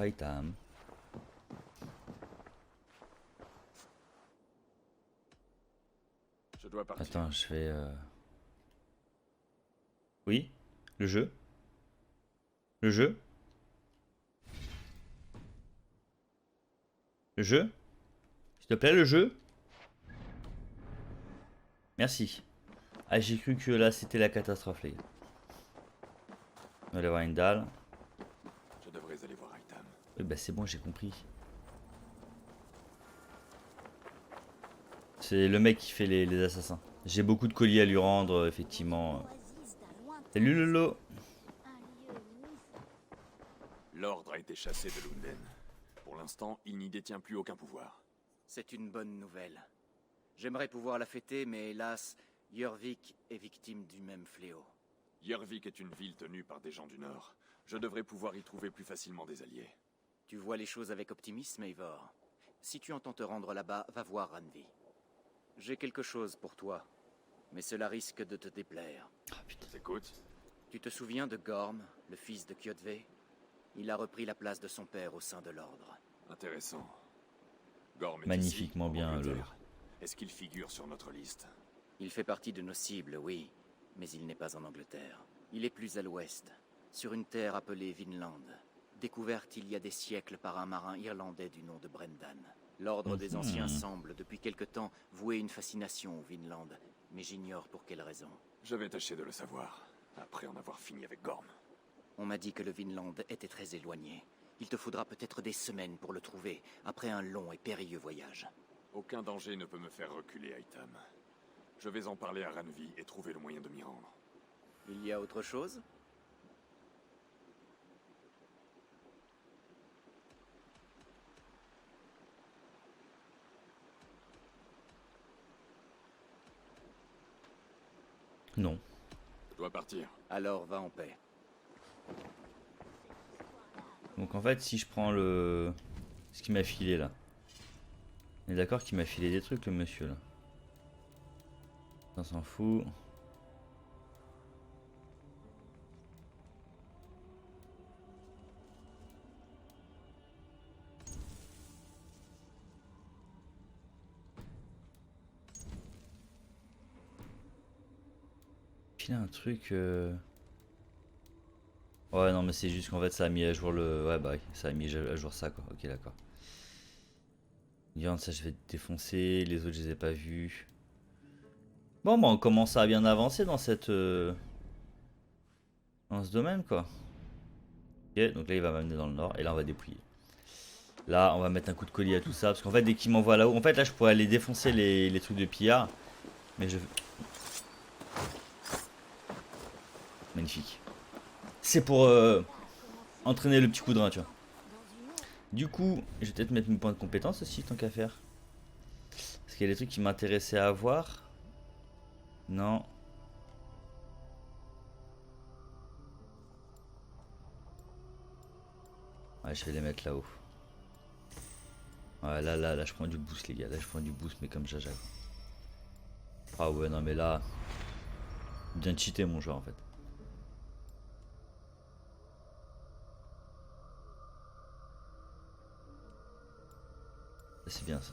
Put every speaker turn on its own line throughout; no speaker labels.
Hightam.
Je dois partir.
Attends, je fais... Oui? Le jeu? Le jeu? Le jeu? S'il te plaît, le jeu? Merci. Ah, j'ai cru que là, c'était la catastrophe, les gars. On va aller voir une dalle.
Je devrais aller voir Hightam.
Oui, bah c'est bon, j'ai compris. C'est le mec qui fait les assassins. J'ai beaucoup de colis à lui rendre, effectivement. Salut Lolo.
L'ordre a été chassé de Lunden. Pour l'instant, il n'y détient plus aucun pouvoir.
C'est une bonne nouvelle. J'aimerais pouvoir la fêter, mais hélas, Jorvik est victime du même fléau.
Järvik est une ville tenue par des gens du Nord. Je devrais pouvoir y trouver plus facilement des alliés.
Tu vois les choses avec optimisme, Eivor. Si tu entends te rendre là-bas, va voir Randvi. J'ai quelque chose pour toi, mais cela risque de te déplaire.
T'écoutes?
Tu te souviens de Gorm, le fils de Kjotve? Il a repris la place de son père au sein de l'Ordre.
Intéressant. Gorm est
Magnifiquement
ici, en
bien,
Angleterre. Est-ce qu'il figure sur notre liste?
Il fait partie de nos cibles, oui, mais il n'est pas en Angleterre. Il est plus à l'ouest, sur une terre appelée Vinland, découverte il y a des siècles par un marin irlandais du nom de Brendan. L'Ordre des Anciens semble, depuis quelque temps, vouer une fascination au Vinland, mais j'ignore pour quelle raison.
Je vais tâcher de le savoir, après en avoir fini avec Gorm.
On m'a dit que le Vinland était très éloigné. Il te faudra peut-être des semaines pour le trouver, après un long et périlleux voyage.
Aucun danger ne peut me faire reculer, Hightam. Je vais en parler à Randvi et trouver le moyen de m'y rendre.
Il y a autre chose?
Non.
Je dois partir.
Alors va en paix.
Donc en fait, si je prends le... Ce qu'il m'a filé là. On est d'accord qu'il m'a filé des trucs, le monsieur là. On s'en fout. Filer un truc... Ouais, non, mais c'est juste qu'en fait, ça a mis à jour le... Ouais, bah, ça a mis à jour ça, quoi. Ok, d'accord. Viande, ça, je vais te défoncer. Les autres, je les ai pas vus. Bon, bah, on commence à bien avancer dans cette... Dans ce domaine, quoi. Ok, donc là, il va m'amener dans le nord. Et là, on va dépouiller. Là, on va mettre un coup de collier à tout ça. Parce qu'en fait, dès qu'il m'envoie là-haut... En fait, là, je pourrais aller défoncer les trucs de pillard. Mais je... Magnifique. C'est pour entraîner le petit coup de rein, tu vois. Du coup, je vais peut-être mettre mon point de compétence aussi, tant qu'à faire. Parce qu'il y a des trucs qui m'intéressaient à avoir. Non. Ouais, je vais les mettre là-haut. Ouais, là, je prends du boost, les gars. Là, je prends du boost, mais comme jaja. Ah ouais, non, mais là... Bien cheaté, mon joueur, en fait. C'est bien, ça.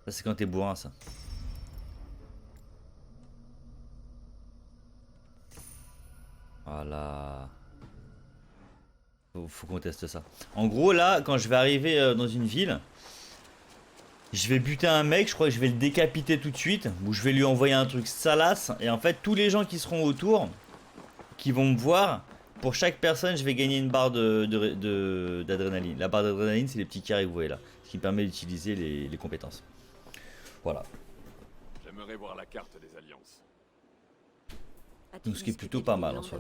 Ça, c'est quand t'es bourrin, ça. Voilà. Faut qu'on teste ça. En gros, là, quand je vais arriver dans une ville, je vais buter un mec, je crois que je vais le décapiter tout de suite, ou je vais lui envoyer un truc salace, et en fait, tous les gens qui seront autour, qui vont me voir, pour chaque personne, je vais gagner une barre d'adrénaline. La barre d'adrénaline, c'est les petits carrés que vous voyez là, ce qui me permet d'utiliser les compétences. Voilà.
J'aimerais voir la carte des alliances.
Donc ce qui est plutôt pas mal en soi.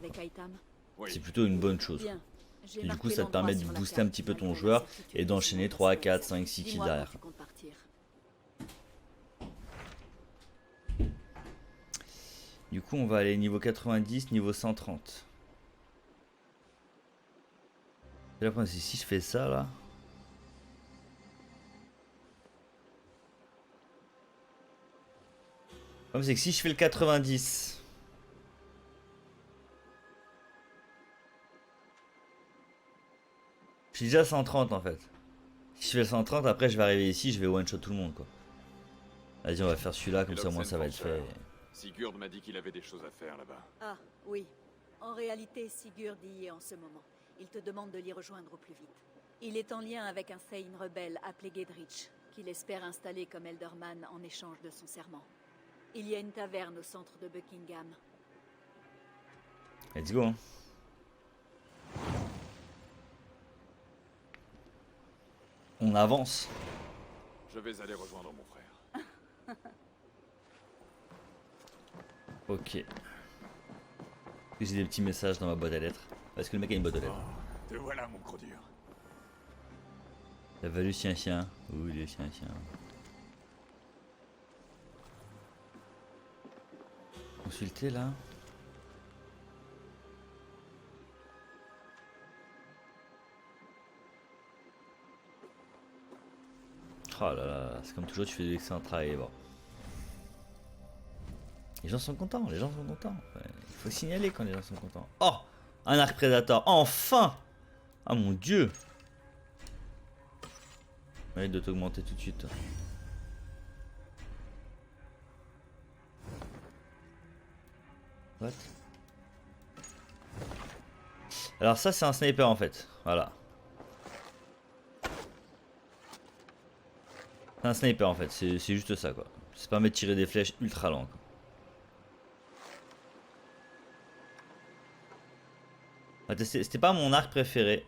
Oui.
C'est plutôt une bonne chose.
Bien. J'ai
Et du coup,
marqué
ça te permet de
l'endroit sur la
booster
carte,
un petit peu ton
malgré
joueur
l'incertitude
et d'enchaîner 3, 4, 5, 6 kills
Dis-moi
derrière.
quand tu comptes partir.
Du coup, on va aller niveau 90, niveau 130. Et là, c'est si je fais ça là. Le problème, c'est que si je fais le 90. Je suis déjà à 130 en fait. Si je fais 130, après je vais arriver ici, je vais one shot tout le monde quoi. Vas-y, on va faire celui-là, comme ça au moins ça va être fait.
Sigurd m'a dit qu'il avait des choses à faire là-bas.
Ah, oui. En réalité, Sigurd y est en ce moment. Il te demande de l'y rejoindre au plus vite. Il est en lien avec un Thane rebelle appelé Gedrich, qu'il espère installer comme Elderman en échange de son serment. Il y a une taverne au centre de Buckingham.
Let's go. Hein. On avance.
Je vais aller rejoindre mon frère.
Ok. J'ai des petits messages dans ma boîte à lettres. Parce que le mec a une boîte à lettres.
Oh, te voilà mon gros dur.
T'as valu chien. Oui, il est chien. Consulter là. Oh là là, c'est comme toujours, tu fais de l'excellent travail. Bon. Les gens sont contents, Ouais, il faut signaler quand les gens sont contents. Oh, un arc prédateur, enfin. Ah mon dieu. Ouais, il doit t'augmenter tout de suite. What? Alors ça c'est un sniper en fait, voilà. C'est un sniper en fait, c'est juste ça quoi. Ça permet de tirer des flèches ultra lent quoi. C'était pas mon arc préféré.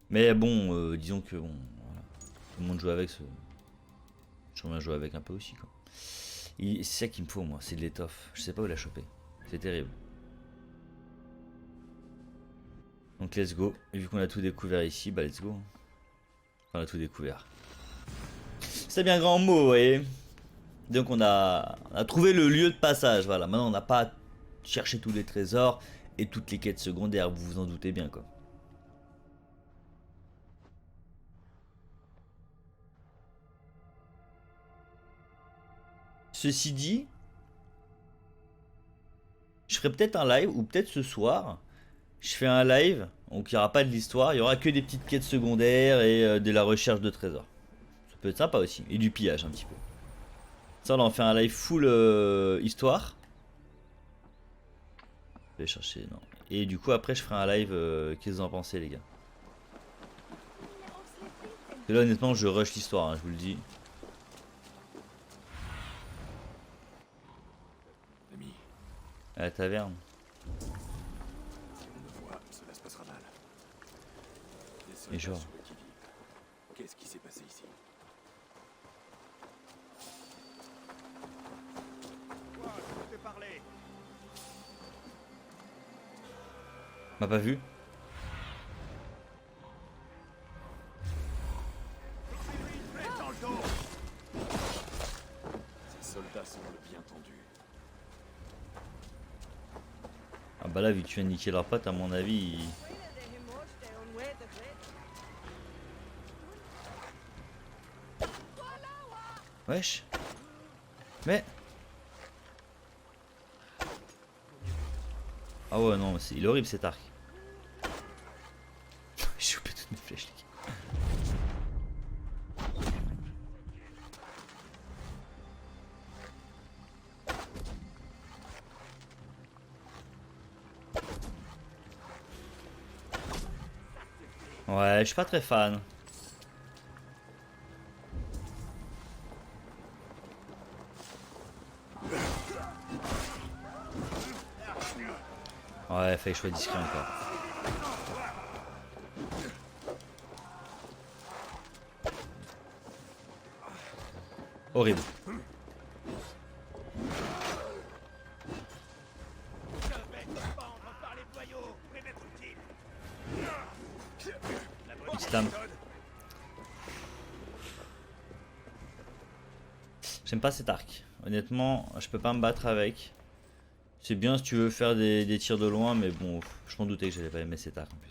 Mais bon, disons que bon, voilà. Tout le monde joue avec ce... J'aimerais bien jouer avec un peu aussi quoi. C'est ça qu'il me faut moi, c'est de l'étoffe. Je sais pas où la choper. C'est terrible. Donc let's go. Et vu qu'on a tout découvert ici, bah let's go. On a tout découvert. C'est bien grand mot, vous voyez. Donc on a trouvé le lieu de passage, voilà. Maintenant on n'a pas à chercher tous les trésors et toutes les quêtes secondaires, vous vous en doutez bien quoi. Ceci dit, je ferai peut-être un live, ou peut-être ce soir, je fais un live, donc il n'y aura pas de l'histoire, il y aura que des petites quêtes secondaires et de la recherche de trésors. Ça peut être sympa aussi, et du pillage un petit peu. Ça on en fait un live full histoire. Je vais chercher, non. Et du coup après je ferai un live, qu'est-ce que vous en pensez les gars? Et là honnêtement je rush l'histoire, hein, je vous le dis. À la taverne.
On me voit, cela se passera mal. Des soldats
Et genre.
sur le qui-vive. Qu'est-ce qui s'est passé ici?
M'a pas vu?
Ces soldats semblent bien tendus.
Ah bah là vu que tu viens de niquer leur pote à mon avis Wesh. Mais ah ouais non il est horrible cet arc. J'ai chopé toutes mes flèches les gars. Ouais, je suis pas très fan. Ouais, fallait que je sois discret encore. Horrible. Slam. J'aime pas cet arc. Honnêtement, je peux pas me battre avec. C'est bien si tu veux faire des tirs de loin, mais bon, je m'en doutais que j'allais pas aimer cet arc en plus.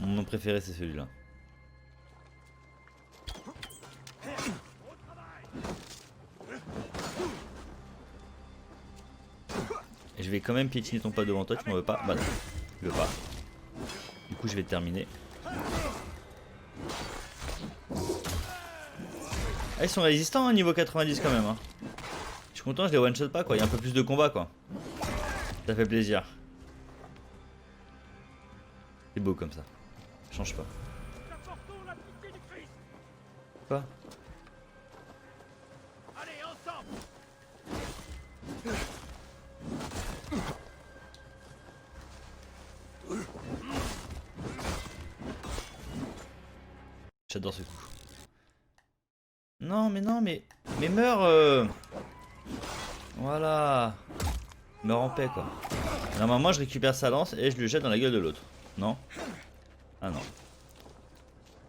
Mon préféré c'est celui-là. Et je vais quand même piétiner ton pas devant toi, tu m'en veux pas? Bah non, je veux pas. Du coup je vais terminer. Ah, ils sont résistants hein, niveau 90 quand même. Hein. Je suis content, je les one shot pas quoi. Il y a un peu plus de combat quoi. Ça fait plaisir. C'est beau comme ça. Change pas. Quoi?
Allez, ensemble.
J'adore ce coup. Non, mais meurs. Voilà. Meurs en paix quoi. Normalement, je récupère sa lance et je le jette dans la gueule de l'autre. Non? Ah non.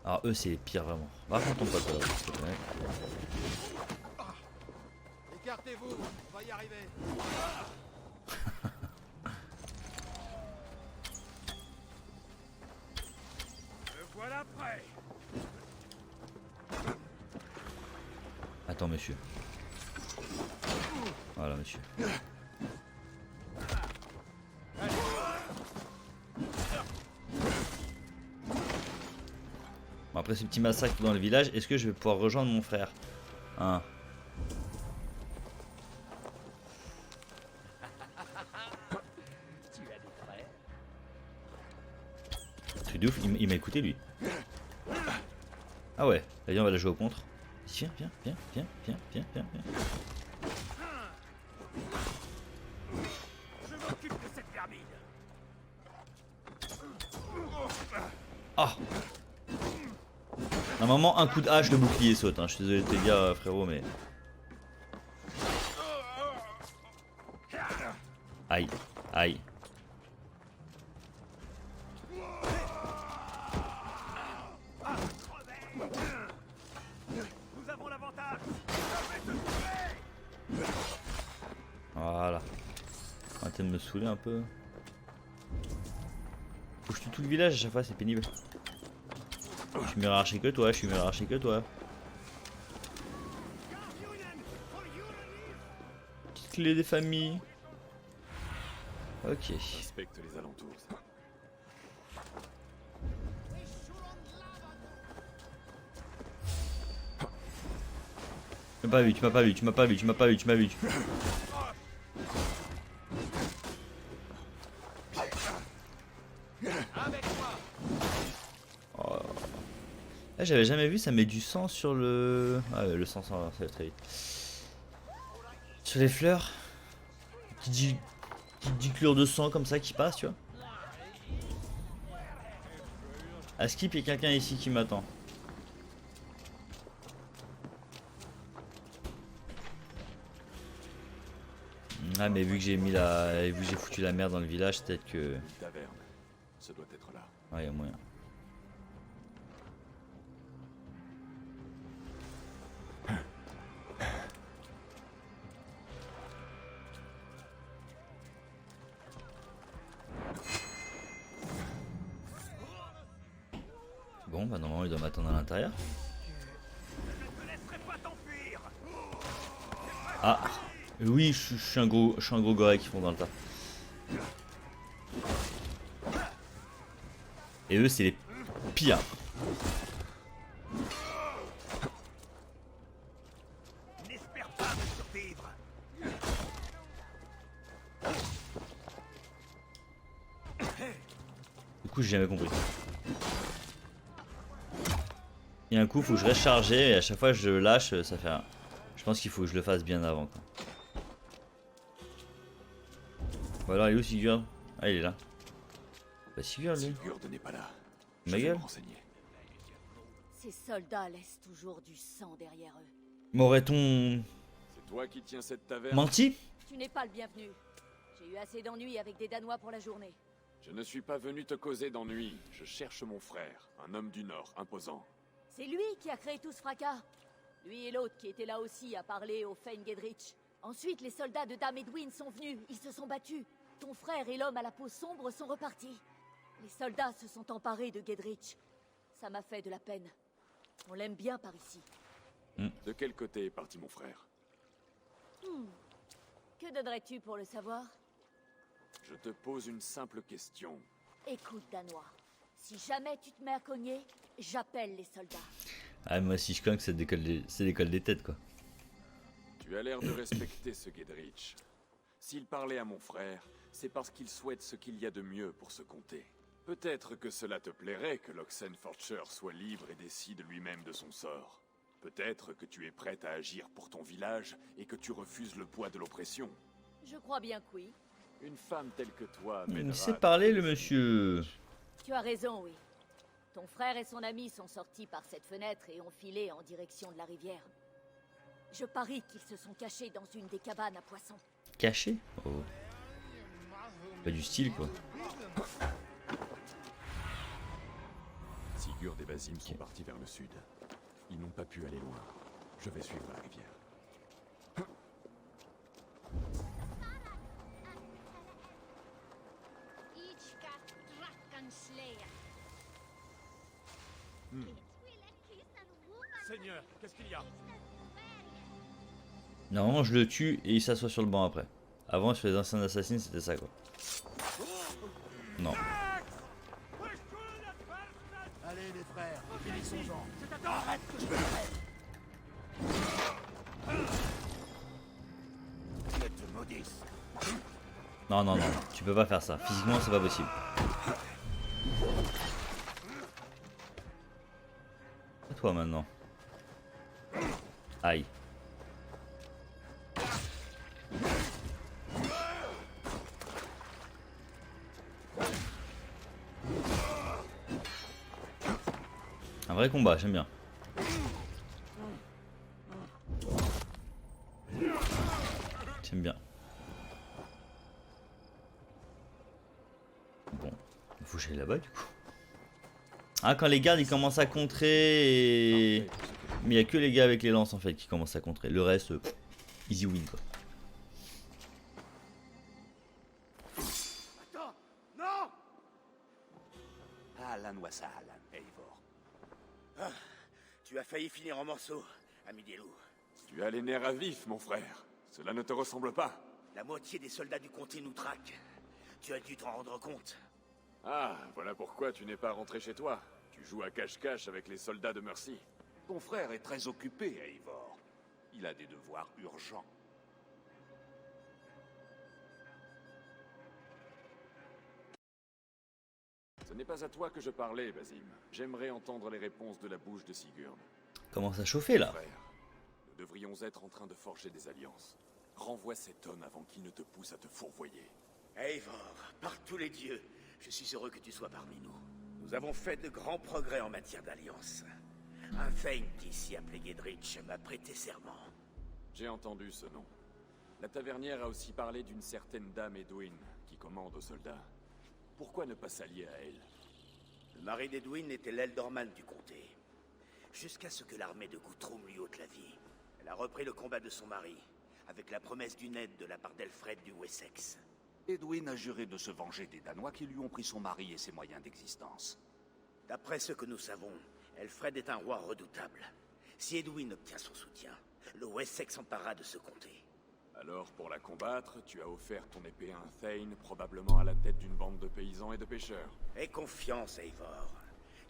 Alors eux, c'est pire vraiment. Va prendre ton pote là. S'il te plaît.
Écartez-vous, on va y arriver. Le voilà prêt.
Attends, monsieur. Voilà, monsieur. Bon, après ce petit massacre dans le village, est-ce que je vais pouvoir rejoindre mon frère? Hein? Truc de ouf, il m'a écouté lui. Ah ouais, d'ailleurs on va la jouer au contre. Viens, viens, viens, viens, viens, viens, viens, viens.
Je m'occupe de cette vermine.
Ah! Normalement, un coup de hache, le bouclier saute. Hein. Je suis désolé de te dire, frérot, mais. Aïe, aïe.
Nous avons l'avantage.
Voilà. Arrêtez de me saouler un peu. Faut que je tue tout le village à chaque fois, c'est pénible. Je suis mieux arraché que toi, je suis mieux arraché que toi. Petite clé des familles. Ok.
Respecte les alentours.
Tu m'as pas vu, tu m'as pas vu, tu m'as pas vu, tu m'as pas vu, tu m'as vu. Oh. Là, j'avais jamais vu, ça met du sang sur le. Ah ouais, le sang, ça va très vite. Sur les fleurs. Petite giclure de sang comme ça qui passe, tu vois. À skip, il y a quelqu'un ici qui m'attend. Ah mais vu que j'ai mis la. Vu que j'ai foutu la merde dans le village, peut-être que.
Une taverne. Ce doit être là.
Ouais, y a moyen. Bon bah normalement il doit m'attendre à l'intérieur. Ah oui, je suis un gros gorille qui font dans le tas. Et eux c'est les pires.
N'espère pas me survivre.
Du coup j'ai jamais compris. Il y a un coup faut que je reste chargé et à chaque fois je lâche ça fait un... Je pense qu'il faut que je le fasse bien avant quoi. Bon alors il est où Sigurd? Ah il est là. Bah Sigurd lui.
Sigurd n'est pas là.
Ma
Je vais
gueule.
me renseigner.
Ces soldats laissent toujours du sang derrière eux.
M'aurait-on
C'est toi qui tiens cette taverne?
menti?
Tu n'es pas le bienvenu. J'ai eu assez d'ennuis avec des Danois pour la journée.
Je ne suis pas venu te causer d'ennui. Je cherche mon frère, un homme du Nord, imposant.
C'est lui qui a créé tout ce fracas. Lui et l'autre qui était là aussi à parler au Fein Gedrich. Ensuite, les soldats de Dame Edwin sont venus. Ils se sont battus. Ton frère et l'homme à la peau sombre sont repartis. Les soldats se sont emparés de Gedrich. Ça m'a fait de la peine. On l'aime bien par ici.
De quel côté est parti mon frère?
Que donnerais-tu pour le savoir?
Je te pose une simple question.
Écoute, Danois. Si jamais tu te mets à cogner, j'appelle les soldats.
Ah, moi, si je cogne, c'est l'école des têtes, quoi.
Tu as l'air de respecter ce Gedrich. S'il parlait à mon frère, c'est parce qu'il souhaite ce qu'il y a de mieux pour se compter. Peut-être que cela te plairait que l'Oxenforger soit libre et décide lui-même de son sort. Peut-être que tu es prête à agir pour ton village et que tu refuses le poids de l'oppression.
Je crois bien que oui.
Une femme telle que toi
Il
m'aidera.
sait parler, le monsieur.
Tu as raison, oui. Ton frère et son ami sont sortis par cette fenêtre et ont filé en direction de la rivière. Je parie qu'ils se sont cachés dans une des cabanes à poissons.
Caché? Oh. Pas du style, quoi.
Sigurd et Basim sont partis vers le sud. Ils n'ont pas pu aller loin. Je vais suivre la rivière.
Seigneur, qu'est-ce qu'il y a?
Normalement, je le tue et il s'assoit sur le banc après. Avant, sur les anciens assassins, c'était ça, quoi. Non.
Allez les frères, finissons-en. Arrête que je me crève. Je te maudisse.
Non, non, non. Tu peux pas faire ça. Physiquement, c'est pas possible. À toi, maintenant. Aïe. Un vrai combat, j'aime bien. J'aime bien. Bon, il faut que j'aille là-bas du coup. Ah, quand les gardes ils commencent à contrer et... Mais il n'y a que les gars avec les lances en fait qui commencent à contrer. Le reste, easy win quoi.
Attends, non!
Ahlan wa sahlan, Eivor.
Ah, tu as failli finir en morceaux, ami des loups.
Tu as les nerfs à vif, mon frère. Cela ne te ressemble pas.
La moitié des soldats du comté nous traquent. Tu as dû t'en rendre compte.
Ah, voilà pourquoi tu n'es pas rentré chez toi. Tu joues à cache-cache avec les soldats de Mercy.
Ton frère est très occupé, Eivor. Il a des devoirs urgents.
Ce n'est pas à toi que je parlais, Basim. J'aimerais entendre les réponses de la bouche de Sigurd.
Commence à chauffer là.
Frère, nous devrions être en train de forger des alliances. Renvoie cet homme avant qu'il ne te pousse à te fourvoyer.
Eivor, par tous les dieux, je suis heureux que tu sois parmi nous. Nous avons fait de grands progrès en matière d'alliance. Un Thane d'ici appelé Gedrich m'a prêté serment.
J'ai entendu ce nom. La tavernière a aussi parlé d'une certaine dame Edwin qui commande aux soldats. Pourquoi ne pas s'allier à elle?
Le mari d'Edwin était l'Eldorman du comté. Jusqu'à ce que l'armée de Guthrum lui ôte la vie. Elle a repris le combat de son mari, avec la promesse d'une aide de la part d'Elfred du Wessex.
Edwin a juré de se venger des Danois qui lui ont pris son mari et ses moyens d'existence.
D'après ce que nous savons, Elfred est un roi redoutable. Si Edwin obtient son soutien, le Wessex s'emparera de ce comté.
Alors, pour la combattre, tu as offert ton épée à un Thane, probablement à la tête d'une bande de paysans et de pêcheurs.
Aie confiance, Eivor.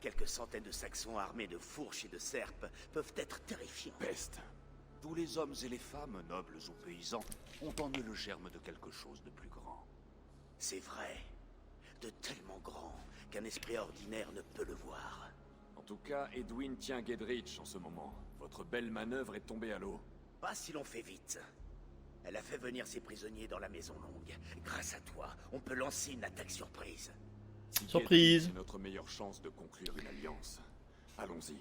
Quelques centaines de Saxons armés de fourches et de serpes peuvent être terrifiants.
Peste!
Tous les hommes et les femmes, nobles ou paysans, ont en eux le germe de quelque chose de plus grand.
C'est vrai. De tellement grand qu'un esprit ordinaire ne peut le voir.
En tout cas, Edwin tient Gedrich en ce moment. Votre belle manœuvre est tombée à l'eau.
Pas si l'on fait vite. Elle a fait venir ses prisonniers dans la maison longue. Grâce à toi, on peut lancer une attaque surprise.
Si
Surprise.
Gedrich est notre meilleure chance de conclure une alliance. Allons-y.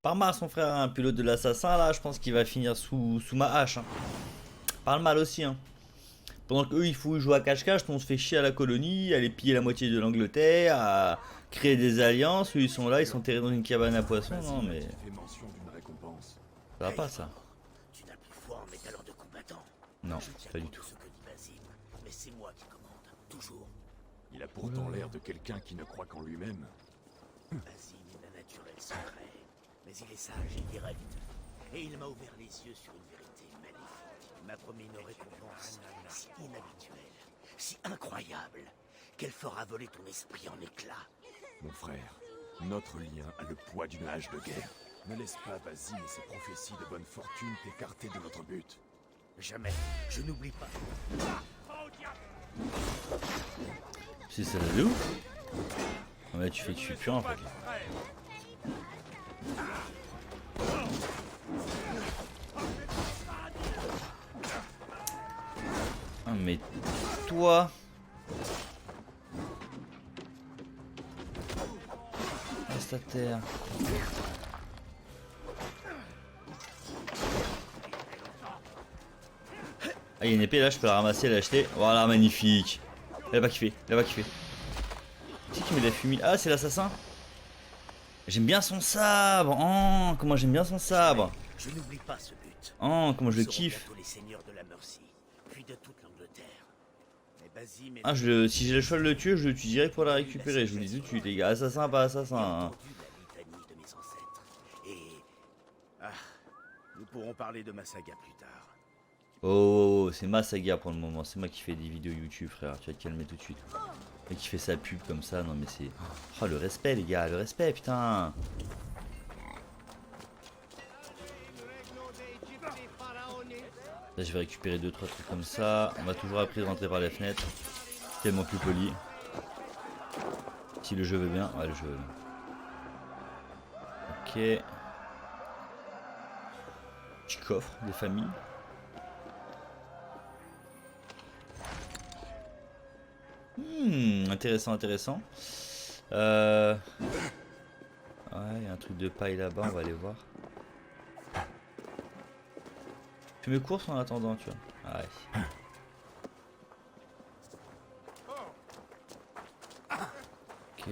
Parle mal à son frère, un pilote de l'assassin là, je pense qu'il va finir sous ma hache. Hein. Parle mal aussi. Hein. Pendant qu'eux ils jouent à cache-cache, on se fait chier à la colonie, à aller piller la moitié de l'Angleterre, à créer des alliances. Eux ils sont là, ils sont terrés dans une cabane à poissons. Non mais
Fait mention d'une récompense.
ça va pas ça.
Tu n'as plus foi en mes talents de combattant.
Non,
Je tiens
pas du
compte
tout.
de ce que dit Basim, mais c'est moi qui commande, toujours.
Il a pourtant l'air de quelqu'un qui ne croit qu'en lui-même.
Basim est d'un naturel secret, mais il est sage et direct. Et il m'a ouvert les yeux sur une vérité magnifique. Il m'a promis une récompense si inhabituelle, si incroyable. implacable, qu'elle fera voler ton esprit en éclats.
Mon frère, notre lien a le poids d'une hache de guerre. Ne laisse pas Basim et ses prophéties de bonne fortune t'écarter de notre but.
Jamais, je n'oublie pas.
Si ça la loue. Ouais, tu fais que je suis pur en fait. Ah mais toi. Reste à terre. Ah, il y a une épée là, je peux la ramasser, l'acheter. Voilà, magnifique. Elle va kiffer, elle va kiffer. C'est qui met de la fumée? Ah, c'est l'assassin. J'aime bien son sabre. Oh, comment j'aime bien son sabre.
Je n'oublie pas ce but.
Oh, comment je le
Nous serons
kiffe.
bientôt les seigneurs de la Mercy, puis de toute l'Angleterre. Mais Basim est
Ah, si j'ai le choix de le tuer, je le tue direct pour la récupérer. Je vous le dis tout de suite, les gars. Assassin, pas assassin. Hein.
entendu la litanie de mes ancêtres. Et nous pourrons parler de ma saga plus tard.
Oh, c'est ma saga pour le moment. C'est moi qui fais des vidéos YouTube, frère. Tu vas te calmer tout de suite. Et qui fait sa pub comme ça. Non, mais c'est. Oh, le respect, les gars. Le respect, putain. Là, je vais récupérer 2-3 trucs comme ça. On va toujours après rentrer par la fenêtre. Tellement plus poli. Si le jeu veut bien. Ouais, le jeu veut bien. Ok. Petit coffre des familles. Intéressant, intéressant. Ouais, il y a un truc de paille là-bas, on va aller voir. Je fais mes courses en attendant, tu vois. Ouais. Ok.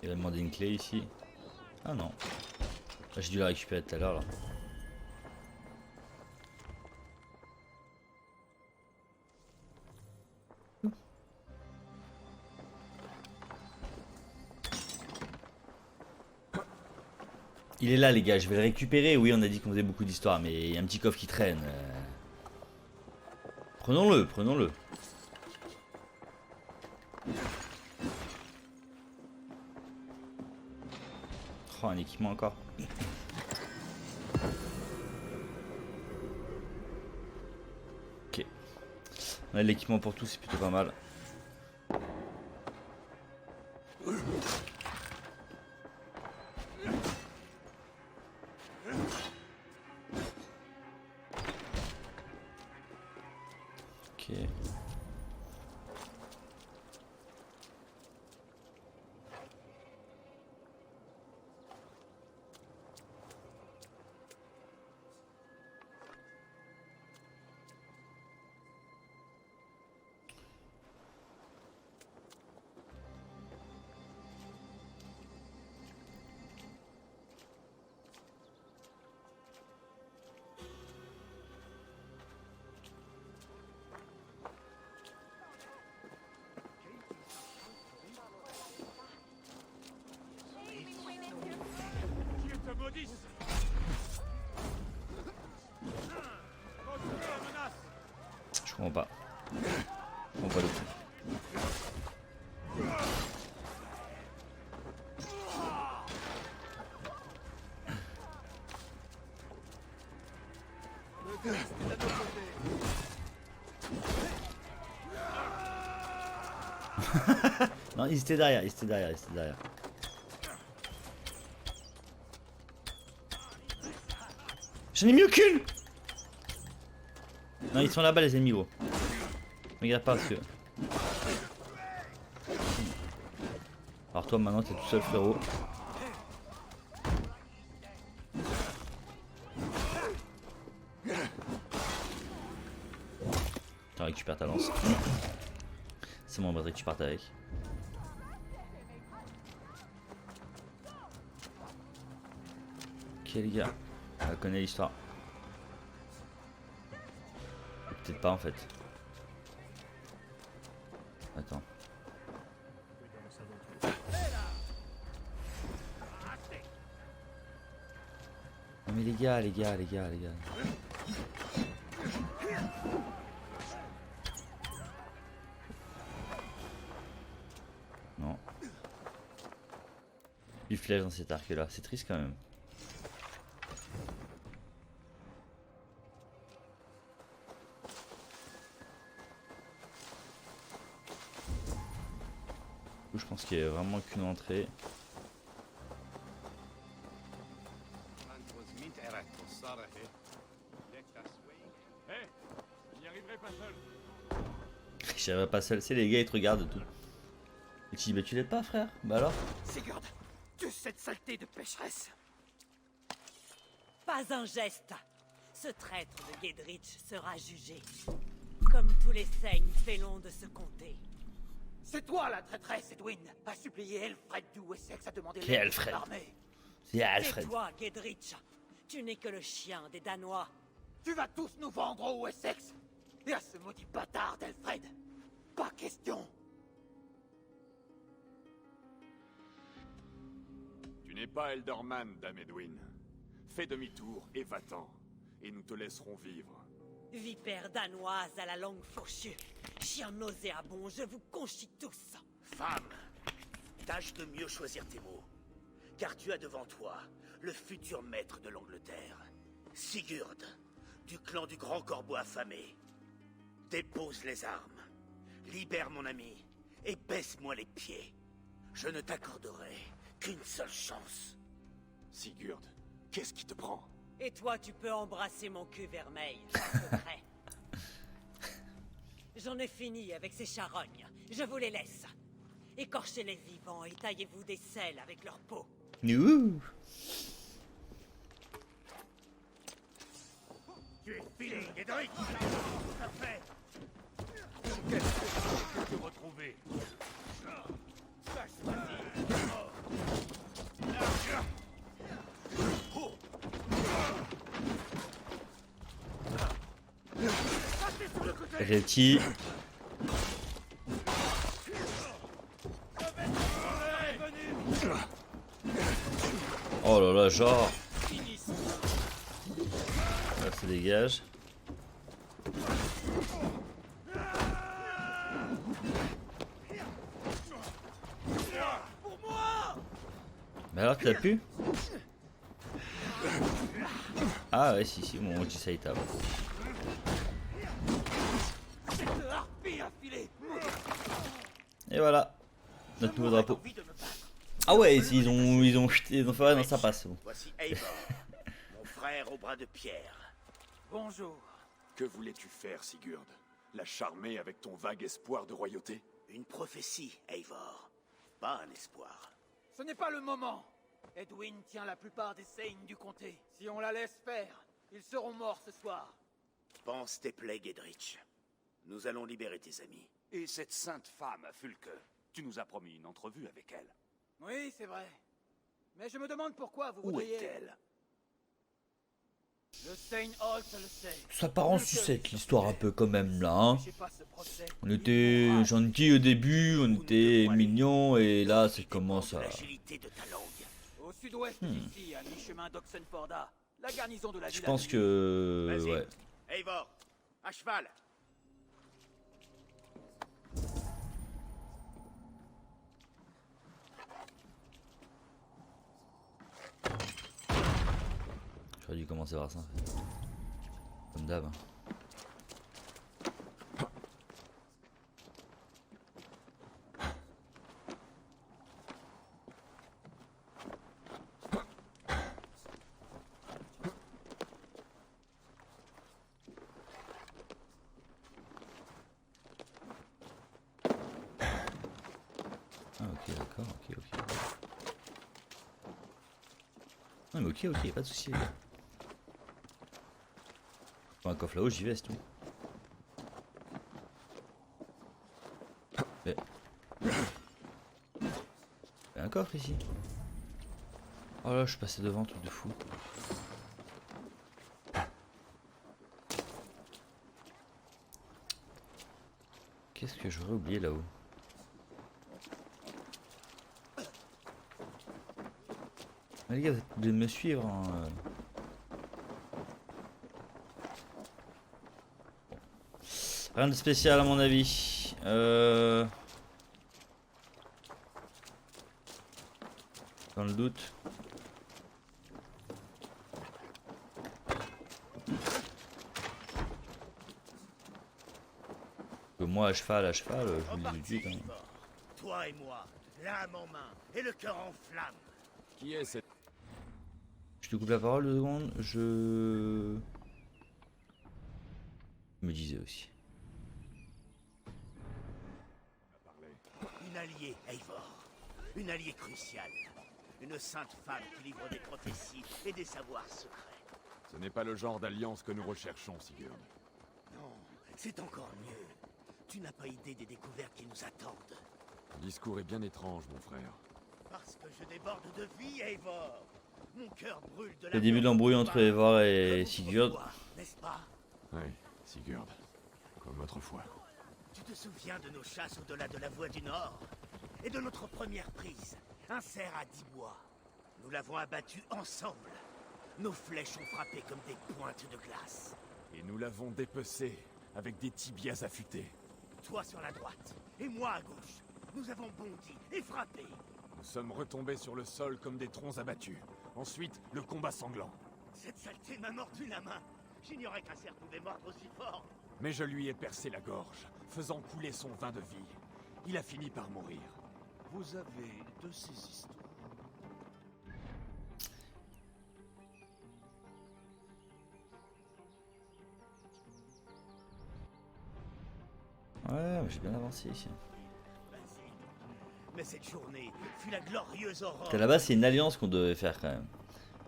Il va demander une clé ici. Ah non. J'ai dû la récupérer tout à l'heure là. Il est là les gars, je vais le récupérer. Oui, on a dit qu'on faisait beaucoup d'histoires, mais il y a un petit coffre qui traîne. Prenons-le, prenons-le. Oh, un équipement encore. Ok. On a de l'équipement pour tout, c'est plutôt pas mal. Ok. Je comprends pas. Je comprends pas le tout. Non, ils étaient derrière, ils étaient derrière, ils étaient derrière. J'en ai mis aucune. Non, ils sont là-bas les ennemis gros. Regarde pas parce que... Alors toi maintenant t'es tout seul frérot. Tu récupères ta lance. C'est bon, Badrick, tu partes avec. Ok les gars, on connaît l'histoire. Peut-être pas en fait. Attends. Non mais les gars. plus de flèches dans cet arc là, c'est triste quand même. Je pense qu'il y a vraiment qu'une entrée.
J'y arriverai pas seul.
J'y arriverai pas seul, c'est les gars ils te regardent tout. Et tu dis bah tu l'aides pas frère? Bah alors?
Sigurd, que cette saleté de pécheresse!
Pas un geste. Ce traître de Gedrich sera jugé. Comme tous les saignes félons de ce comté.
C'est toi la traîtresse, Edwin, à supplier Elfred du Wessex à demander
Qui est
l'aide de
Alfred?
son armée.
C'est
Et
Alfred.
toi, Gedrich, tu n'es que le chien des Danois.
Tu vas tous nous vendre au Wessex et à ce maudit bâtard d'Elfred. Pas question.
Tu n'es pas Elderman, Dame Edwin. Fais demi-tour et va-t'en. Et nous te laisserons vivre.
Vipère danoise à la langue fourchue. Chien nauséabond, je vous conchis tous.
Femme, tâche de mieux choisir tes mots. Car tu as devant toi le futur maître de l'Angleterre. Sigurd, du clan du Grand Corbeau affamé. Dépose les armes, libère mon ami, et baisse-moi les pieds. Je ne t'accorderai qu'une seule chance.
Sigurd, qu'est-ce qui te prend?
Et toi, tu peux embrasser mon cul vermeil, en secret. J'en ai fini avec ces charognes. Je vous les laisse. Écorchez-les vivants et taillez-vous des selles avec leur peau.
Ouh.
Tu es filé, Gedrick. Ça fait.
Te retrouver.
Réti. Oh là là, genre. Là, ça dégage. Mais alors, tu l'as pu? Ah ouais, si, mon ulti ça y tape. Et voilà, notre nouveau drapeau. Ah ouais, ils ont fait ouais, non ça passe. Bon.
Voici Eivor, mon frère au bras de pierre. Bonjour.
Que voulais-tu faire, Sigurd? La charmer avec ton vague espoir de royauté?
Une prophétie, Eivor. Pas un espoir.
Ce n'est pas le moment. Edwin tient la plupart des saignes du comté. Si on la laisse faire, ils seront morts ce soir.
Pense tes plaies, Gedrich. Nous allons libérer tes amis.
Et cette sainte femme, Fulke, tu nous as promis une entrevue avec elle.
Oui, c'est vrai. Mais je me demande pourquoi vous
Où
voudriez...
est-elle?
Le Saint Holt le sait.
Ça part en sucette l'histoire un peu quand même là. Hein.
J'ai pas ce procès.
On était gentils au début, on était mignons et là ça commence à...
L'agilité de ta langue.
Au sud-ouest d'ici, à mi-chemin d'Oxenforda, la garnison de la
Je
ville
pense
a-
que...
Vas-y.
Ouais.
Eivor, à cheval.
J'aurais dû commencer par ça en fait. Comme d'hab. Ah ok d'accord, ok. Non mais ok, pas de soucis les gars. Faut un coffre là-haut, j'y vais, c'est tout. Mais... Il y a un coffre ici. Oh là, je suis passé devant, truc de fou. Qu'est-ce que j'aurais oublié là-haut? Ah, les gars, vous êtes obligés de me suivre. Hein. Rien de spécial à mon avis. Dans le doute. Que moi à cheval, je vous le dis tout de suite. Hein.
Toi et moi, l'âme en main et le cœur en flamme.
Qui est cette...
Je te coupe la parole 2 secondes. Je me disais aussi.
Une alliée, Eivor. Une alliée cruciale. Une sainte femme qui livre des prophéties et des savoirs secrets.
Ce n'est pas le genre d'alliance que nous recherchons, Sigurd.
Non, c'est encore mieux. Tu n'as pas idée des découvertes qui nous attendent.
Ton discours est bien étrange, mon frère.
Parce que je déborde de vie, Eivor. Mon cœur brûle de la...
Le début de l'embrouille entre Eivor et Sigurd.
N'est-ce pas?
Oui, Sigurd. Comme autrefois.
Tu te souviens de nos chasses au-delà de la voie du Nord? Et de notre première prise, un cerf à 10 bois. Nous l'avons abattu ensemble. Nos flèches ont frappé comme des pointes de glace.
Et nous l'avons dépecé avec des tibias affûtés.
Toi sur la droite, et moi à gauche. Nous avons bondi et frappé.
Nous sommes retombés sur le sol comme des troncs abattus. Ensuite, le combat sanglant.
Cette saleté m'a mordu la main. J'ignorais qu'un cerf pouvait mordre aussi fort.
Mais je lui ai percé la gorge, faisant couler son vin de vie. Il a fini par mourir.
Vous avez de ces histoires.
Ouais, j'ai bien avancé ici.
Vas-y. Mais cette journée fut la glorieuse aurore.
Parce que là-bas, c'est une alliance qu'on devait faire quand même.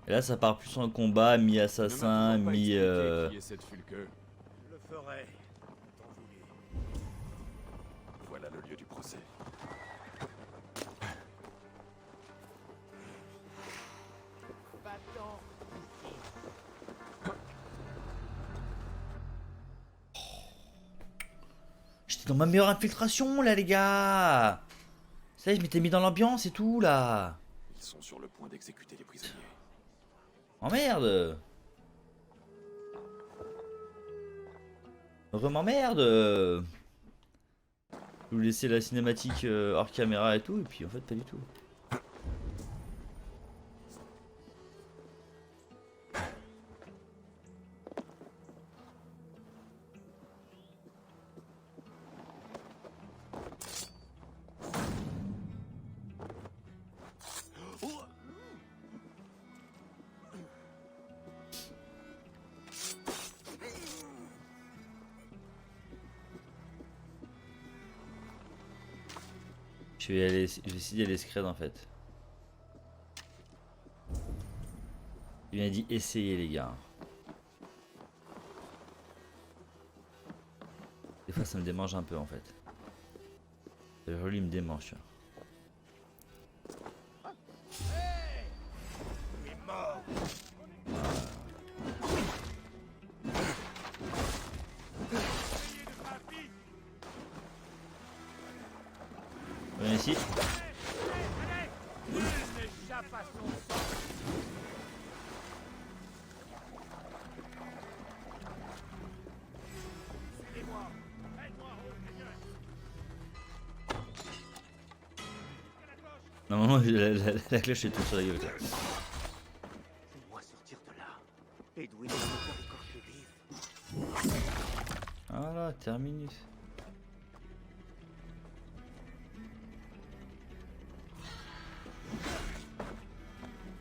Et là, ça part plus en combat, mi-assassin,
Ne m'as-tu pas
mi.
expliqué qui est cette Fulke?
Je le ferai. Tant voulu.
Voilà le lieu du procès.
Va-t'en.
J'étais dans ma meilleure infiltration là, les gars. Ça y est, je m'étais mis dans l'ambiance et tout là.
Ils sont sur le point d'exécuter les prisonniers.
Oh merde. M'emmerde. Je vous laisser la cinématique hors caméra et tout, et puis en fait, pas du tout. Je vais essayer d'aller scred en fait. Il m'a dit essayer les gars. Des fois ça me démange un peu en fait. Le joli me démange. Tu vois. Viens ici. Normalement la cloche est toute sur la gueule.
Fais-moi sortir de là. Edwin est encore écorché vif.
Voilà, terminus.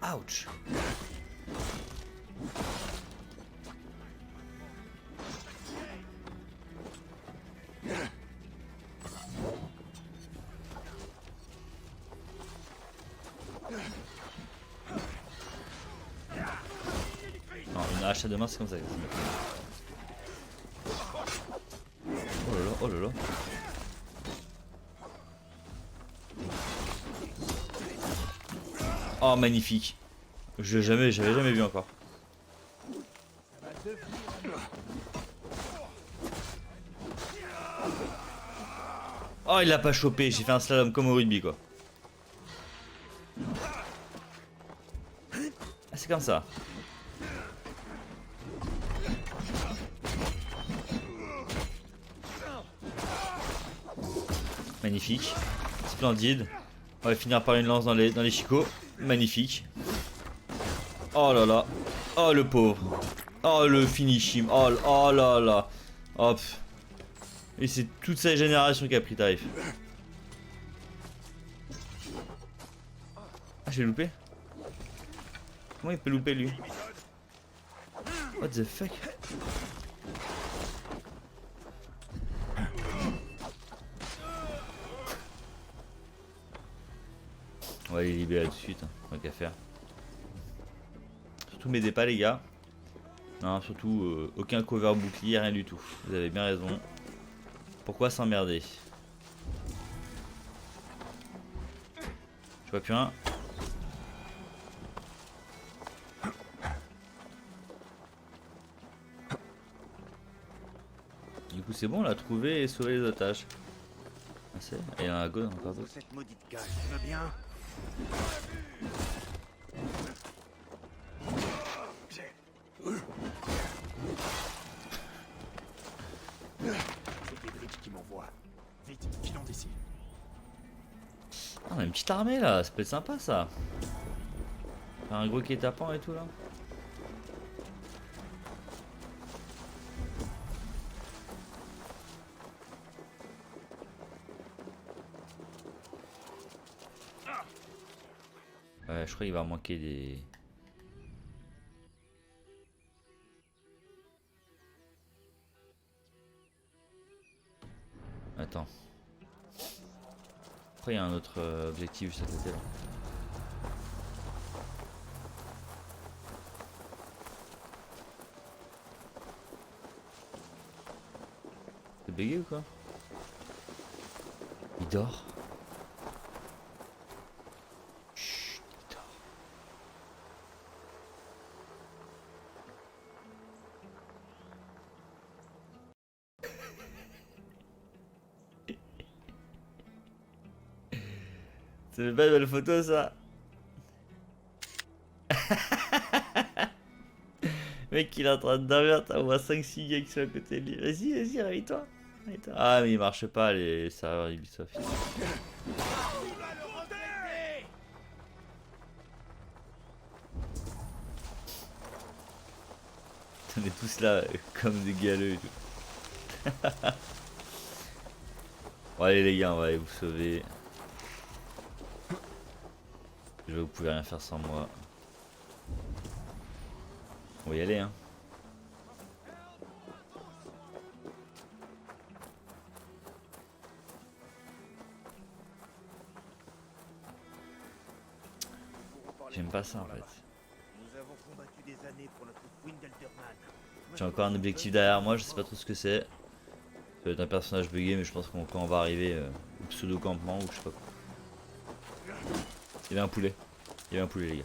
Ouch. Non, une hache à deux mains, c'est comme ça. Oh là là, oh là là. Oh magnifique. J'avais jamais vu encore. Oh il l'a pas chopé, j'ai fait un slalom comme au rugby quoi. Ah, c'est comme ça. Magnifique. Splendide. On va finir par une lance dans les chicots. Magnifique. Oh là là. Oh le pauvre. Oh le finishim. Oh là là. Hop. Et c'est toute sa génération qui a pris tarif. Ah, j'ai loupé. Comment il peut louper lui? What the fuck? On va les libérer tout de suite, hein. Tant qu'à faire. Surtout m'aidez pas les gars. Non, surtout aucun cover bouclier, rien du tout. Vous avez bien raison. Pourquoi s'emmerder? Je vois plus un. Du coup c'est bon, on l'a trouvé et sauvé les otages. Ah, c'est... Et il y en a à gauche encore d'autres.
Cette maudite cage, tu vas bien?
C'est Godrich qui m'envoie. Vite, filons d'ici.
Ah, on a une petite armée là, ça peut être sympa ça. Faire un gros guet-apens et tout là. Ouais, je crois qu'il va manquer des... Attends. Après il y a un autre objectif juste à côté là. C'est bugué ou quoi? Il dort. Chut, il dort. C'est pas une belle photo ça. Mec il est en train de dormir, t'as au moins 5-6 gars qui sont à côté de lui. Vas-y, vas-y, réveille-toi. Ah mais il marche pas les serveurs Ubisoft. On est tous là comme des galeux et tout. Bon allez les gars, on va aller vous sauver. Vous pouvez rien faire sans moi. On va y aller hein. J'aime pas ça en fait.
Nous avons combattu des années pour notre Queen d'Elderman.
J'ai encore un objectif derrière moi, je sais pas trop ce que c'est. Ça peut être un personnage bugué mais je pense qu'on quand on va arriver au pseudo campement ou je sais pas quoi. Il y avait un poulet. Il y avait un poulet les gars.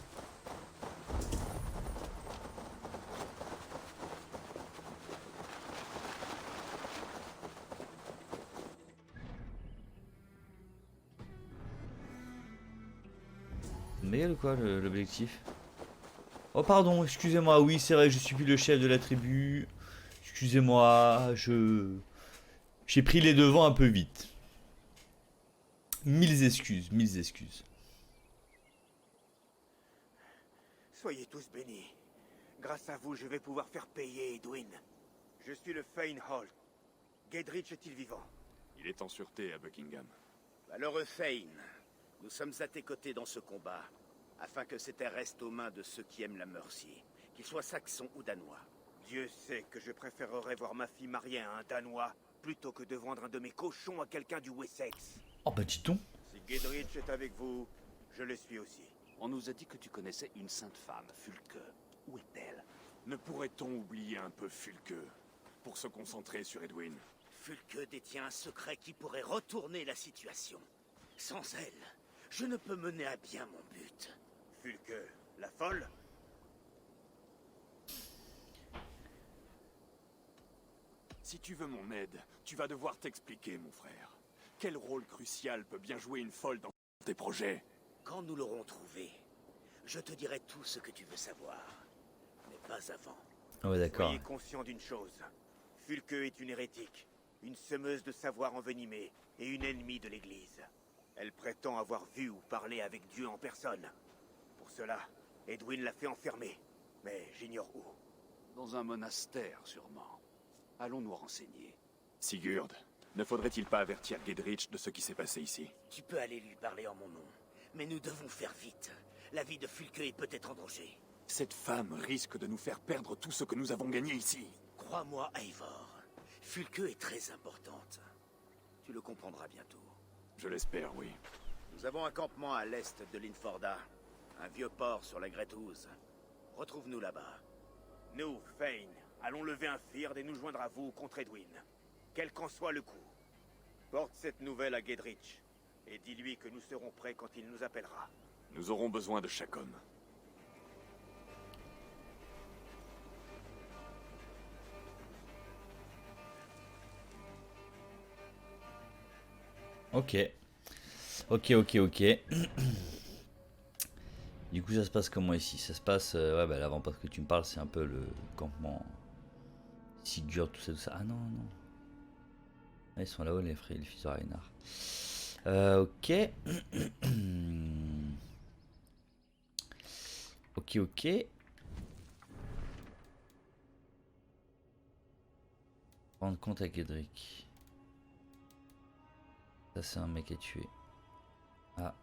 Mais ou quoi l'objectif? Oh pardon, excusez-moi, oui c'est vrai, je suis plus le chef de la tribu. Excusez-moi, j'ai pris les devants un peu vite. Mille excuses, mille excuses.
Soyez tous bénis. Grâce à vous, je vais pouvoir faire payer Edwin. Je suis le Fane Holt. Godrich est-il vivant?
Il est en sûreté à Buckingham.
Malheureux Fane, nous sommes à tes côtés dans ce combat, afin que ces terres restent aux mains de ceux qui aiment la Mercy, qu'ils soient saxons ou danois. Dieu sait que je préférerais voir ma fille mariée à un Danois, plutôt que de vendre un de mes cochons à quelqu'un du Wessex.
Oh bah dis-donc.
Si Godrich est avec vous, je le suis aussi.
On nous a dit que tu connaissais une sainte femme, Fulke. Où est-elle?
Ne pourrait-on oublier un peu Fulke pour se concentrer sur Edwin?
Fulke détient un secret qui pourrait retourner la situation. Sans elle, je ne peux mener à bien mon but. Fulke, la folle?
Si tu veux mon aide, tu vas devoir t'expliquer, mon frère. Quel rôle crucial peut bien jouer une folle dans tes projets?
Quand nous l'aurons trouvée, je te dirai tout ce que tu veux savoir. Mais pas avant.
Ah ouais d'accord.
Soyez conscient d'une chose. Fulke est une hérétique, une semeuse de savoir envenimé et une ennemie de l'Église. Elle prétend avoir vu ou parlé avec Dieu en personne. cela, Edwin l'a fait enfermer. Mais j'ignore où.
Dans un monastère, sûrement. Allons nous renseigner.
Sigurd, ne faudrait-il pas avertir Gedrich de ce qui s'est passé ici?
Tu peux aller lui parler en mon nom. Mais nous devons faire vite. La vie de Fulke est peut-être en danger.
Cette femme risque de nous faire perdre tout ce que nous avons gagné ici.
Crois-moi, Eivor. Fulke est très importante. Tu le comprendras bientôt.
Je l'espère, oui.
Nous avons un campement à l'est de Linforda. Un vieux port sur la Gretthouse. Retrouve-nous là-bas. Nous, Fane, allons lever un Fyrd et nous joindre à vous contre Edwin. Quel qu'en soit le coup. Porte cette nouvelle à Gedrich. Et dis-lui que nous serons prêts quand il nous appellera.
Nous aurons besoin de chaque homme.
Ok. Ok. Du coup, ça se passe comment ici? Ça se passe... ouais, bah l'avant-poste que tu me parles, c'est un peu le campement... Sigurd, tout ça. Ah non. Ah, ils sont là-haut, les frères, les fils de Ragnar. Ok. Ok. Rendre compte à Gedrick. Ça, c'est un mec à tuer. Ah.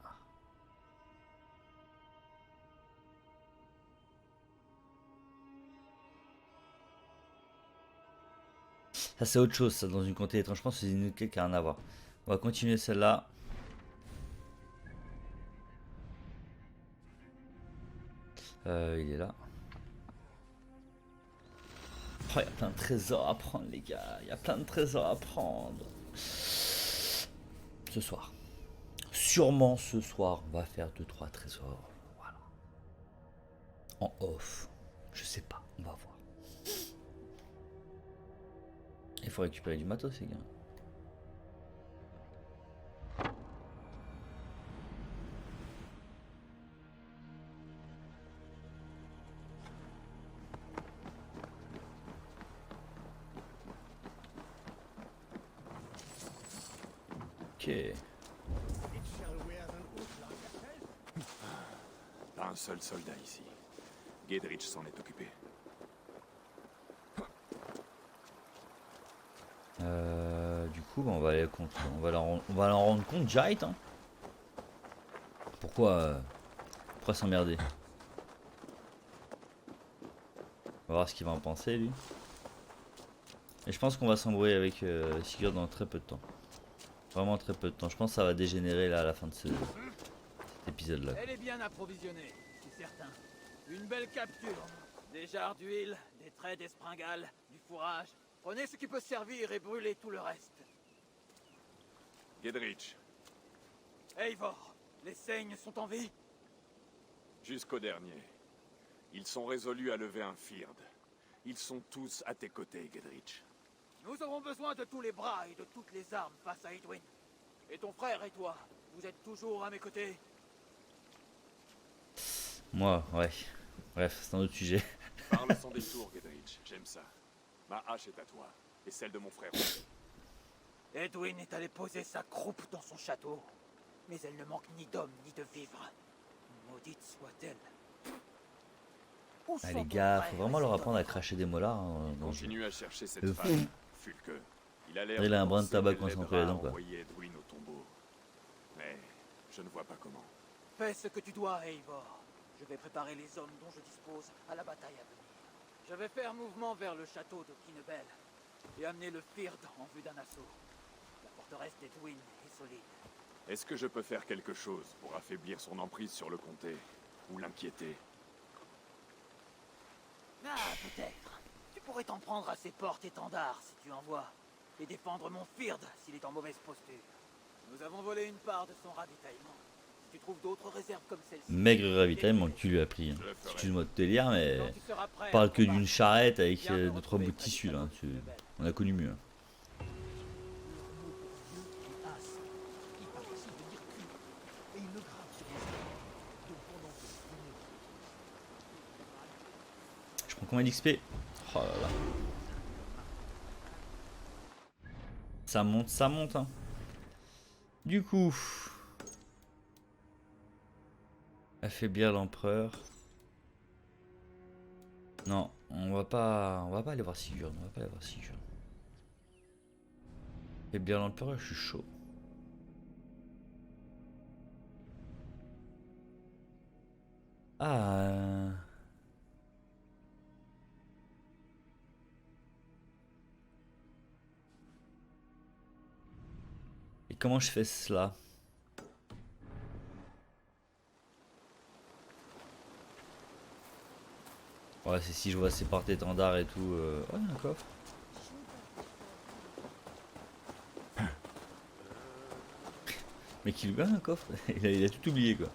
Ça, c'est autre chose, ça, dans une comté étrange. Je pense que c'est une autre qui a rien à voir. On va continuer celle-là. Il est là. Oh, il y a plein de trésors à prendre, les gars. Il y a plein de trésors à prendre. Ce soir. Sûrement ce soir, on va faire 2-3 trésors. Voilà. En off. Je sais pas, on va voir. Il faut récupérer du matos, les gars. Ok.
Pas un seul soldat ici. Gedrich s'en est occupé.
Du coup, bah, on va aller on va l'en rendre compte direct. Hein. Pourquoi s'emmerder? On va voir ce qu'il va en penser, lui. Et je pense qu'on va s'embrouiller avec Sigurd dans très peu de temps. Vraiment très peu de temps. Je pense que ça va dégénérer là à la fin de cet épisode là.
Elle est bien approvisionnée, c'est certain. Une belle capture. Des jarres d'huile, des traits d'espringale, du fourrage. Prenez ce qui peut servir et brûlez tout le reste.
Gedrich,
Eivor, les Seignes sont en vie?
jusqu'au dernier. Ils sont résolus à lever un Fyrd. Ils sont tous à tes côtés, Gedrich.
Nous aurons besoin de tous les bras et de toutes les armes face à Edwin. Et ton frère et toi, vous êtes toujours à mes côtés?
Moi, ouais. Bref, c'est un autre sujet.
Parle sans détour, Gedrich. J'aime ça. Ma hache est à toi, et celle de mon frère.
Edwin est allé poser sa croupe dans son château. Mais elle ne manque ni d'hommes ni de vivres. Maudite soit-elle. Où
Ah,
sont
les
ton
gars,
frère
faut vraiment
et
leur
ses
apprendre à
autres?
cracher des molars. Hein, dans ce jeu.
Continue à chercher cette
Le
femme, Fulke. Il a l'air
Il a un brin de
penser
tabac
qu'elle
concentré
l'aidera
là-dedans,
à
quoi.
envoyer Edwin au tombeau. Mais je ne vois pas comment.
Fais ce que tu dois, Eivor. Je vais préparer les hommes dont je dispose à la bataille à venir. Je vais faire mouvement vers le château de Kinnebel et amener le Fyrd en vue d'un assaut. La forteresse d'Edwin est solide.
Est-ce que je peux faire quelque chose pour affaiblir son emprise sur le comté? Ou l'inquiéter?
Ah, peut-être. Tu pourrais t'en prendre à ses portes-étendards si tu en vois. Et défendre mon Fyrd s'il est en mauvaise posture. Nous avons volé une part de son ravitaillement. Si tu trouves d'autres réserves comme celle-ci...
Maigre ravitaillement que tu lui as pris. Hein.
Je le ferai.
Excuse-moi de te lire, mais
Quand tu seras prêt
on parle
à
que
combattre,
d'une charrette avec
viens me
2-3
retrouver
bouts de
près du
tissu là.
château
Hein.
de Kinnebel.
On a connu mieux. Hein. Je prends combien d'XP? Oh là là. Ça monte, hein. Du coup. Affaiblir l'empereur. Non, on va pas aller voir Sigurd. On va pas aller voir Sigurd. Affaiblir l'empereur, je suis chaud. Ah. Et comment je fais cela? Ouais, c'est si je vois ses porte-étendards et tout. Oh, il y a un coffre. Mais qu'il lui a un coffre. Il a tout oublié quoi.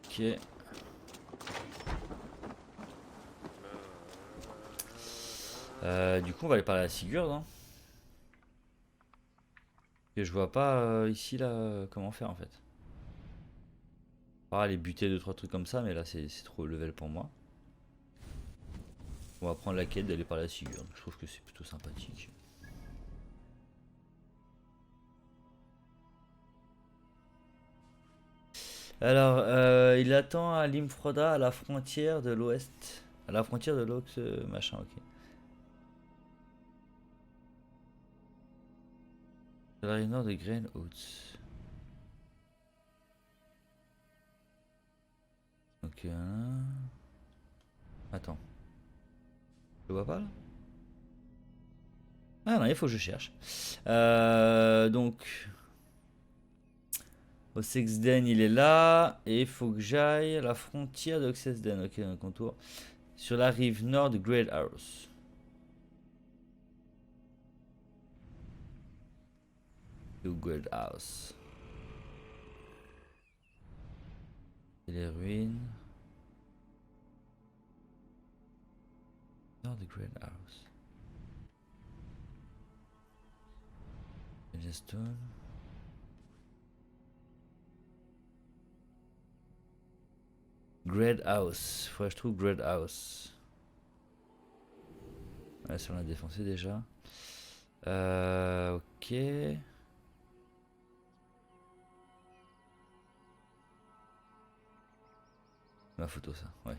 Ok. Du coup on va aller parler à Sigurd hein. Et je vois pas ici là comment faire en fait. On va aller buter 2-3 trucs comme ça mais là c'est trop level pour moi. On va prendre la quête d'aller parler à Sigurd. Je trouve que c'est plutôt sympathique. Alors il attend à Limfroda à la frontière de l'ouest. À la frontière de l'Ox machin ok. De la rive nord de Green Oats. Ok. Attends. Je le vois pas là? Ah non, il faut que je cherche. Donc. Oxesden il est là. Et il faut que j'aille à la frontière de Oxesden. Ok, un contour. Sur la rive nord de Great House. Great House. Et les ruines. Nord de Great House. Stone. Great House. Faudrait que je trouve Great House. Ouais, ça on l'a défoncé déjà. Ok. Ma photo ça, ouais.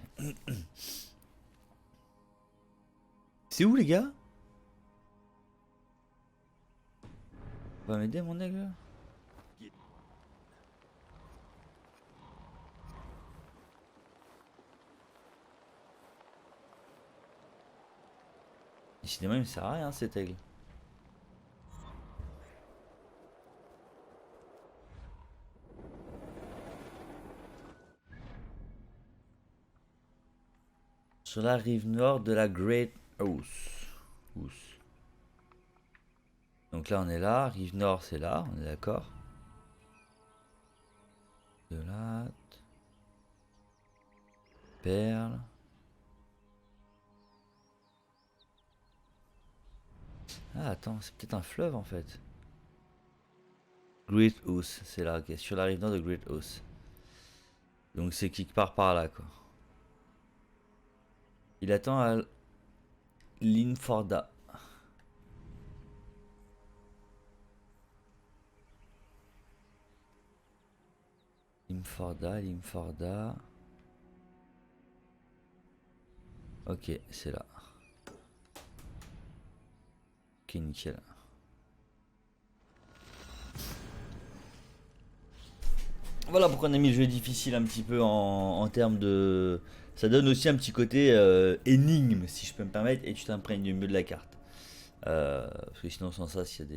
C'est où les gars? On va m'aider mon aigle? Décidément il me sert à rien cet aigle. Sur la rive nord de la Great House. Donc là on est là, rive nord c'est là, on est d'accord. De là. Perle. Ah attends, c'est peut-être un fleuve en fait. Great House, c'est là, ok, sur la rive nord de Great House. Donc c'est quelque part par là quoi. Il attend à Limfroda. Limfroda. Ok, c'est là. Ok, nickel. Voilà pourquoi on a mis le jeu difficile un petit peu en termes de... Ça donne aussi un petit côté énigme, si je peux me permettre, et tu t'imprègnes mieux de la carte. Parce que sinon, sans ça, c'est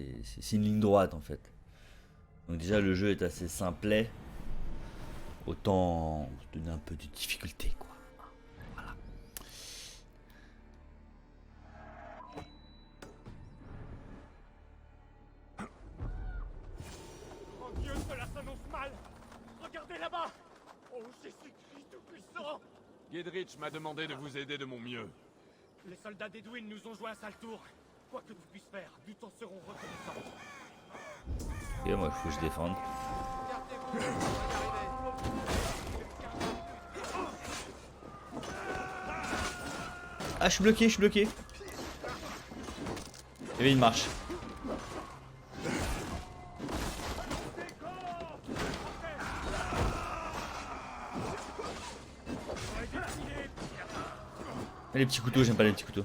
une ligne droite en fait. Donc déjà, le jeu est assez simplet. Autant donner un peu de difficulté, quoi. Voilà.
Oh Dieu, cela s'annonce mal! Regardez là-bas! Oh Jésus-Christ tout-puissant!
Gedrich m'a demandé de vous aider de mon mieux.
Les soldats d'Edwin nous ont joué un sale tour. Quoi que tu puisses faire, nous t'en serons reconnaissants.
Et moi, il faut que je défende. Ah, je suis bloqué, je suis bloqué. Il y avait une marche. Les petits couteaux, j'aime pas les petits couteaux.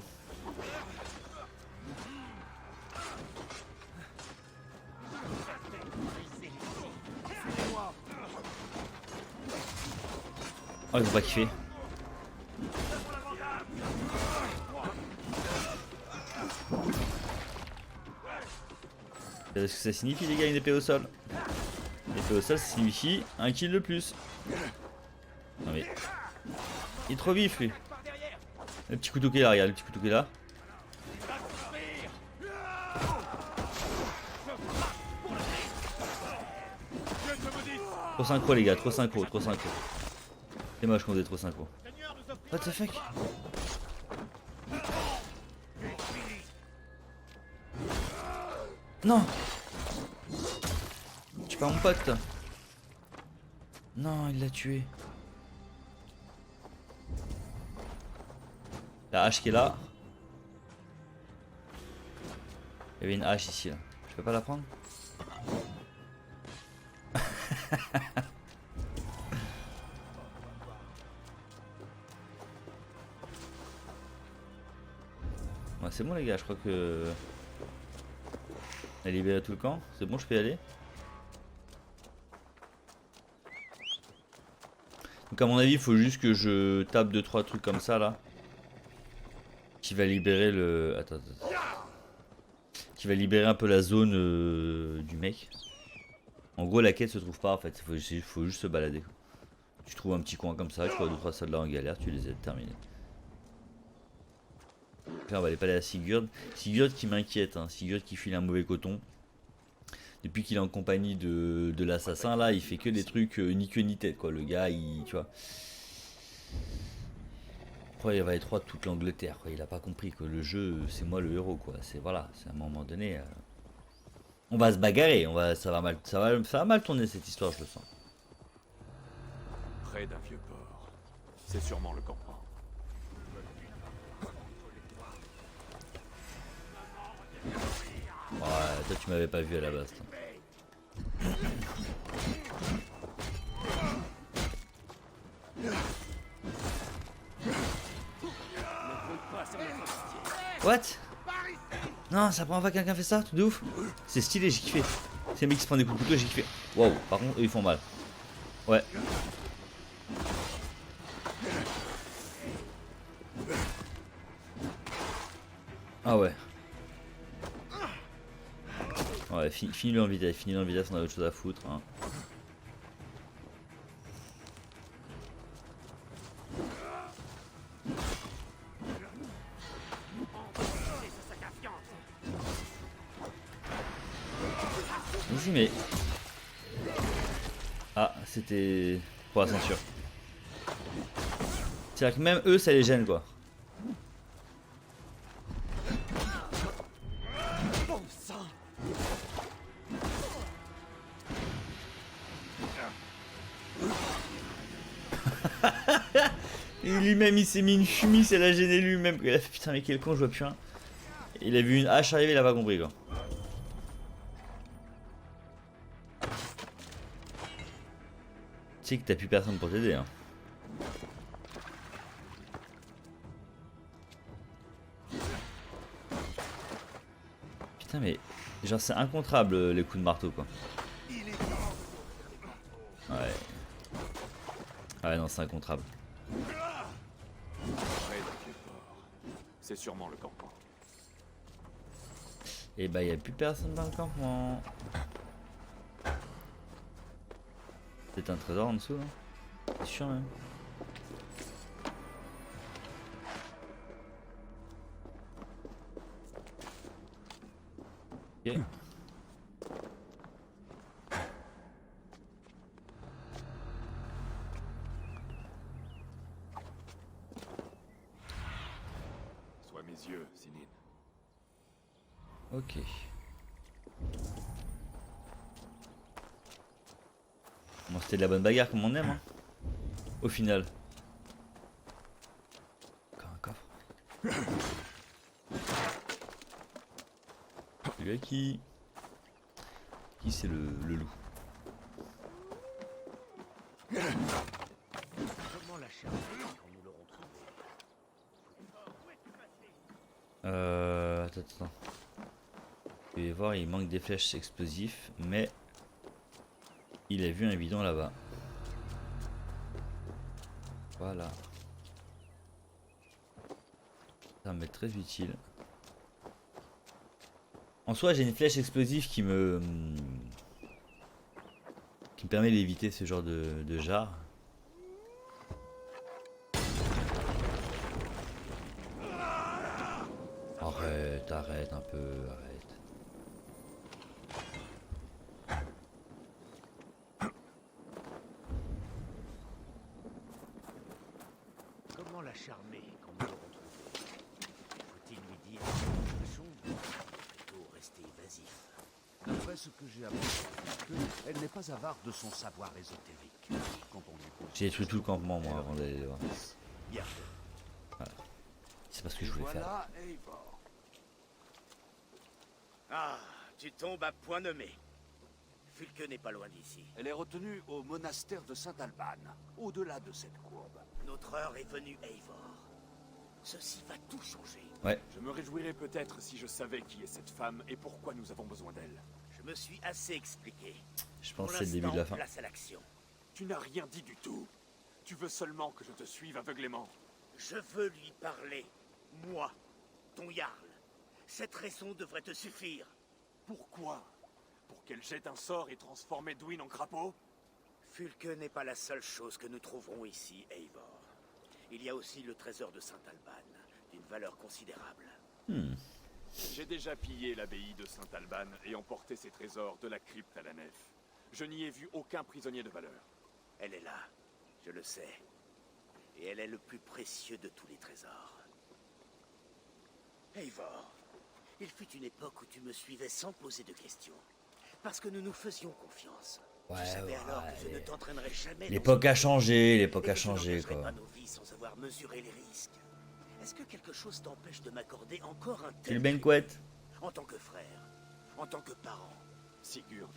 Oh, ils vont pas kiffer. Qu'est-ce que ça signifie les gars, une épée au sol? Une épée au sol, ça signifie un kill de plus. Non mais... Il est trop vif lui. Le petit couteau qui est là, regarde le petit couteau qui est là. Trop synchro les gars, trop synchro, trop synchro. C'est moche quand vous êtes trop synchro. What the fuck? Non! Tu pas mon pote? Non, il l'a tué. La hache qui est là. Il y avait une hache ici là. Je peux pas la prendre? Ouais, c'est bon les gars, je crois que... On a libéré tout le camp. C'est bon, je peux y aller. Donc à mon avis, il faut juste que je tape 2-3 trucs comme ça là. Qui va libérer le... Attends. Qui va libérer un peu la zone du mec. En gros, la quête se trouve pas en fait. Il faut juste se balader. Tu trouves un petit coin comme ça, tu vois 2-3 soldats en galère, tu les as terminés. Là, on va aller parler à Sigurd. Sigurd qui m'inquiète, hein. Sigurd qui file un mauvais coton. Depuis qu'il est en compagnie de l'assassin, là, il fait que des trucs ni queue ni tête, quoi. Le gars, il, tu vois. Après, il va être roi de toute l'Angleterre, quoi. Il a pas compris que le jeu, c'est moi le héros, quoi. C'est voilà, c'est à un moment donné. On va se bagarrer, ça va mal tourner cette histoire, je le sens.
Près d'un vieux port. C'est sûrement le campement.
Ouais, toi tu m'avais pas vu à la base. What? Non, c'est la première fois que quelqu'un fait ça, tout de ouf. C'est stylé, j'ai kiffé. C'est les mecs qui se prennent des coups de couteau, j'ai kiffé. Waouh, par contre, eux ils font mal. Ouais. Ah ouais. Ouais, finis-le en vitesse, on a autre chose à foutre. Hein. Vas-y, mais... Ah, c'était pour la ceinture. C'est-à-dire que même eux, ça les gêne, quoi. Et lui-même il s'est mis une chemise, elle a gêné lui-même. Il a fait putain mais quel con, je vois plus un. Il a vu une hache arriver, il a pas compris quoi. Tu sais que t'as plus personne pour t'aider hein. Putain mais genre c'est incontrable les coups de marteau quoi. Ouais. Ouais non c'est incontrable.
C'est sûrement le campement.
Et bah y a plus personne dans le campement. C'est un trésor en dessous là. C'est sûr même. Ok.
Sois mes yeux, Sinine.
Ok. Bon, c'était de la bonne bagarre comme on aime, hein. Au final. Encore un coffre. Celui-là qui c'est le loup.
Comment la chercher quand nous l'aurons trouvée?
Attends. Vous pouvez voir, il manque des flèches explosifs, mais il a vu un bidon là-bas. Voilà. Ça va m'être très utile. En soi, j'ai une flèche explosive qui me permet d'éviter ce genre de jarre. Arrête un peu, arrête.
Comment la charmer quand nous l'aurons trouvée? Faut-il lui dire quelque chose? Plutôt rester évasif.
D'après ce que j'ai appris, elle n'est pas avare de son savoir ésotérique. Quand on lui pose
J'ai détruit tout le campement moi avant d'aller les voir.
Bien.
Voilà. C'est pas ce que je voulais faire.
voilà Eivor.
Ah, tu tombes à point nommé. Fulke n'est pas loin d'ici.
Elle est retenue au monastère de Saint-Alban, au-delà de cette courbe.
Notre heure est venue, Eivor. Ceci va tout changer.
Ouais.
Je me réjouirais peut-être si je savais qui est cette femme et pourquoi nous avons besoin d'elle.
Je me suis assez expliqué.
Je pense
Pour
que c'est le début de la
l'instant,
fin.
place à l'action.
Tu n'as rien dit du tout. Tu veux seulement que je te suive aveuglément.
Je veux lui parler. Moi, ton Jarl. Cette raison devrait te suffire.
Pourquoi? Pour qu'elle jette un sort et transforme Edwin en crapaud?
Fulke n'est pas la seule chose que nous trouverons ici, Eivor. Il y a aussi le trésor de Saint-Alban, d'une valeur considérable.
J'ai déjà pillé l'abbaye de Saint-Alban et emporté ses trésors de la crypte à la nef. Je n'y ai vu aucun prisonnier de valeur.
Elle est là, je le sais. Et elle est le plus précieux de tous les trésors. Eivor, il fut une époque où tu me suivais sans poser de questions. Parce que nous nous faisions confiance.
Ouais,
tu savais alors
ouais,
que je ne t'entraînerais jamais.
L'époque a changé, l'époque
et
a
que je
changé
n'engagerais
quoi.
pas nos vies sans avoir mesuré les risques. Est-ce que quelque chose t'empêche de m'accorder encore un
Tu le
tel
banquet.
en tant que frère, en tant que parent?
Sigurd,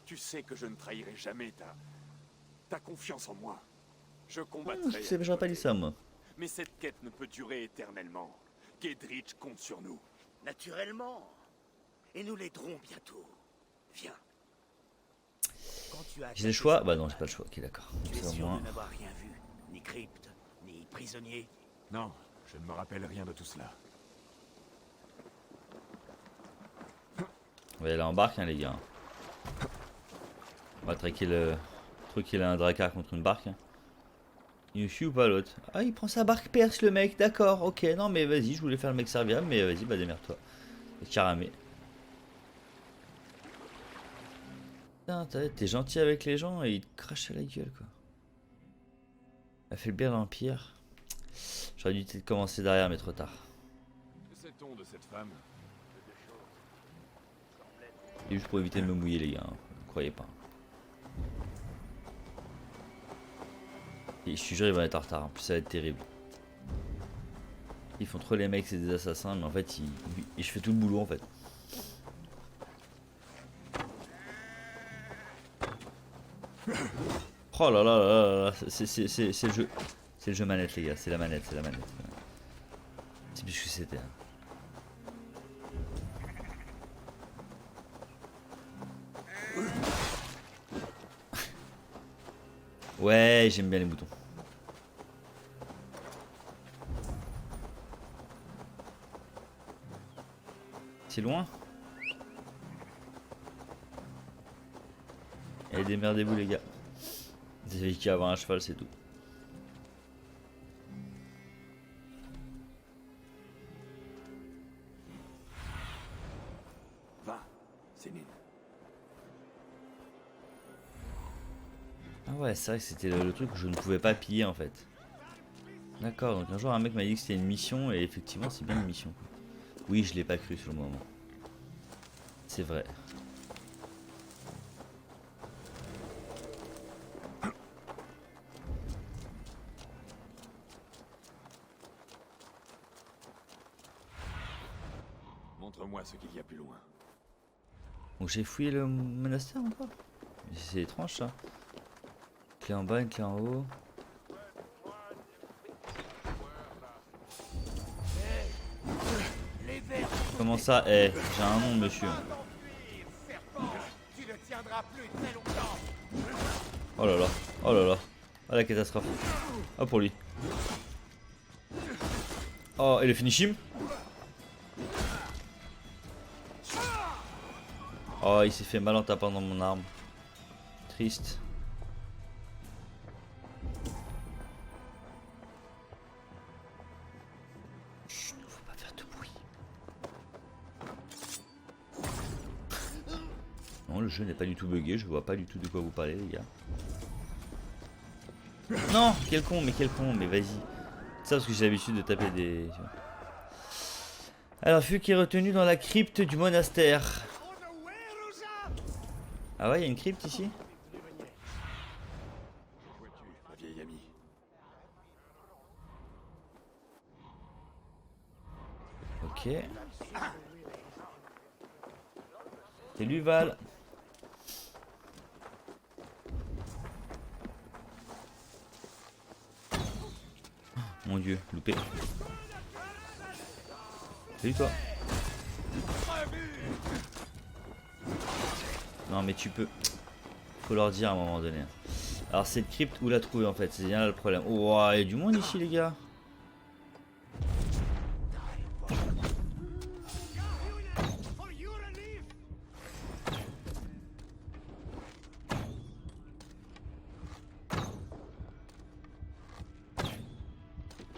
tu sais que je ne trahirai jamais ta confiance en moi. Je combattrai. à tes
J'aurais pas dit
côtés.
ça moi.
Mais cette quête ne peut durer éternellement. Gedrich compte sur nous.
Naturellement. Et nous l'aiderons bientôt. Viens. Quand tu as
J'ai le
attaqué
choix?
Saint-Alban,
Bah non, j'ai pas le choix. Ok, d'accord.
Tu es
C'est au
sûr
moins.
de n'avoir rien vu? Ni crypte, ni prisonnier?
Non, je ne me rappelle rien de tout cela.
On va aller en barque, hein, les gars. On va traquer le truc. Il a un dracar contre une barque. Hein. Il suit ou pas l'autre? Ah, il prend sa barque perse, le mec. D'accord, ok. Non, mais vas-y, je voulais faire le mec serviable, mais vas-y, bah démerde-toi. Caramé. Putain, t'es gentil avec les gens et il te crache à la gueule, quoi. Il a fait le bien l'Empire. J'aurais dû peut-être commencer derrière, mais trop tard.
Que sait-on de cette femme?
C'est juste pour éviter de me mouiller, les gars. Hein. Ne croyez pas. Et je suis sûr, ils vont être en retard. En plus, ça va être terrible. Ils font trop les mecs, c'est des assassins, mais en fait, je fais tout le boulot, en fait. Oh là là là là, c'est le jeu. C'est le jeu manette, les gars. C'est la manette, c'est la manette. C'est plus ce que c'était. Hein. Ouais, j'aime bien les boutons. C'est loin? Allez, démerdez-vous les gars. Vous avez qu'à avoir un cheval, c'est tout.
Va, Sénine.
Ah ouais, c'est vrai que c'était le truc que je ne pouvais pas piller en fait. D'accord, donc un jour un mec m'a dit que c'était une mission et effectivement c'est bien une mission. Oui, je l'ai pas cru sur le moment. C'est vrai.
Montre-moi ce qu'il y a plus loin.
Donc j'ai fouillé le monastère ou pas? C'est étrange ça. Clé en bas, une clé en haut. Comment ça? Eh, j'ai un nom, monsieur. Oh là là, oh là là. Oh la catastrophe. Oh pour lui. Oh, et le finishim? Oh, il s'est fait mal en tapant dans mon arme. Triste. Chut, faut pas faire de bruit. Non, le jeu n'est pas du tout bugué, je vois pas du tout de quoi vous parlez, les gars. Non, quel con, mais vas-y. Ça parce que j'ai l'habitude de taper des... Alors, Fuc est retenu dans la crypte du monastère. Ah ouais, il y a une crypte ici?
Vois-tu, ma vieille amie?
Ok. Salut Val. Mon dieu, loupé. Salut toi. Non mais tu peux. Faut leur dire à un moment donné. Alors cette crypte, où la trouver en fait? C'est bien là le problème. Oh, il y a du monde ici les gars.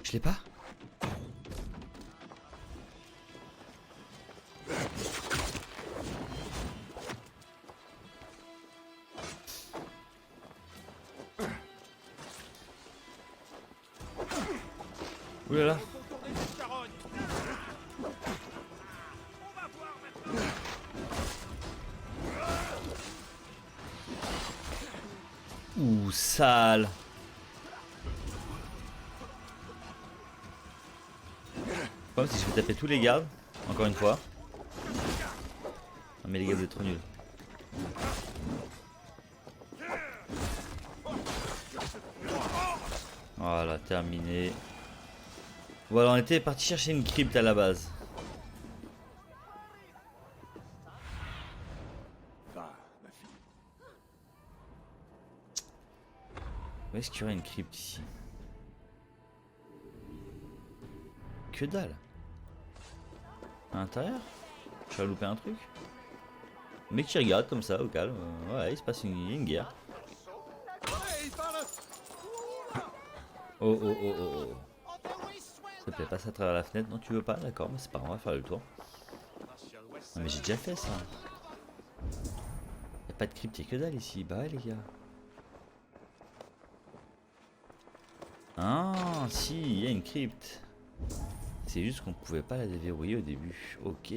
Je l'ai pas? Ouh là là. Ouh, sale. Le problème c'est que je vais taper tous les gardes, encore une fois. Non mais les gars vous êtes trop nuls. Voilà, terminé. Voilà, on était parti chercher une crypte à la base.
Va, ma fille.
Où est-ce qu'il y aurait une crypte ici? Que dalle. À l'intérieur? Je vais louper un truc? Le mec qui regarde comme ça au calme. Ouais, il se passe une guerre. Oh oh oh oh oh. S'il te plaît, passe à travers la fenêtre. Non, tu veux pas? D'accord, mais c'est pas grave, on va faire le tour. Non, mais j'ai déjà fait ça. Y'a pas de crypte, y'a que dalle ici. Bah ouais, les gars. Ah, si, il y a une crypte. C'est juste qu'on pouvait pas la déverrouiller au début. Ok.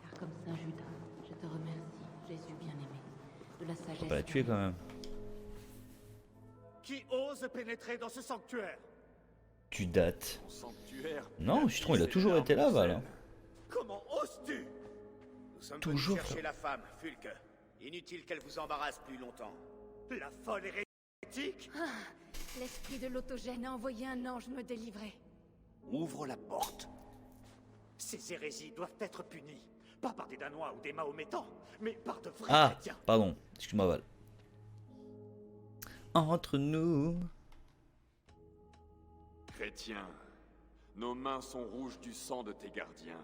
Car comme Saint Judas, je te remercie, Jésus bien-aimé, de la sagesse.
Faut pas la tuer quand même.
Qui ose pénétrer dans ce sanctuaire?
Tu dates.
Sanctuaire.
Non, Citron, il a toujours été là, Val.
Comment oses-tu?
Nous sommes
Toujours.
venus chercher la femme, Fulke. Inutile qu'elle vous embarrasse plus longtemps.
La folle hérétique?
L'esprit de l'autogène a envoyé un ange me délivrer.
Ouvre la porte.
Ces hérésies doivent être punies. Pas par des Danois ou des Mahométans, mais par de vrais
Ah,
chrétiens.
pardon. Excuse-moi, Val. Entre nous.
Chrétien, nos mains sont rouges du sang de tes gardiens.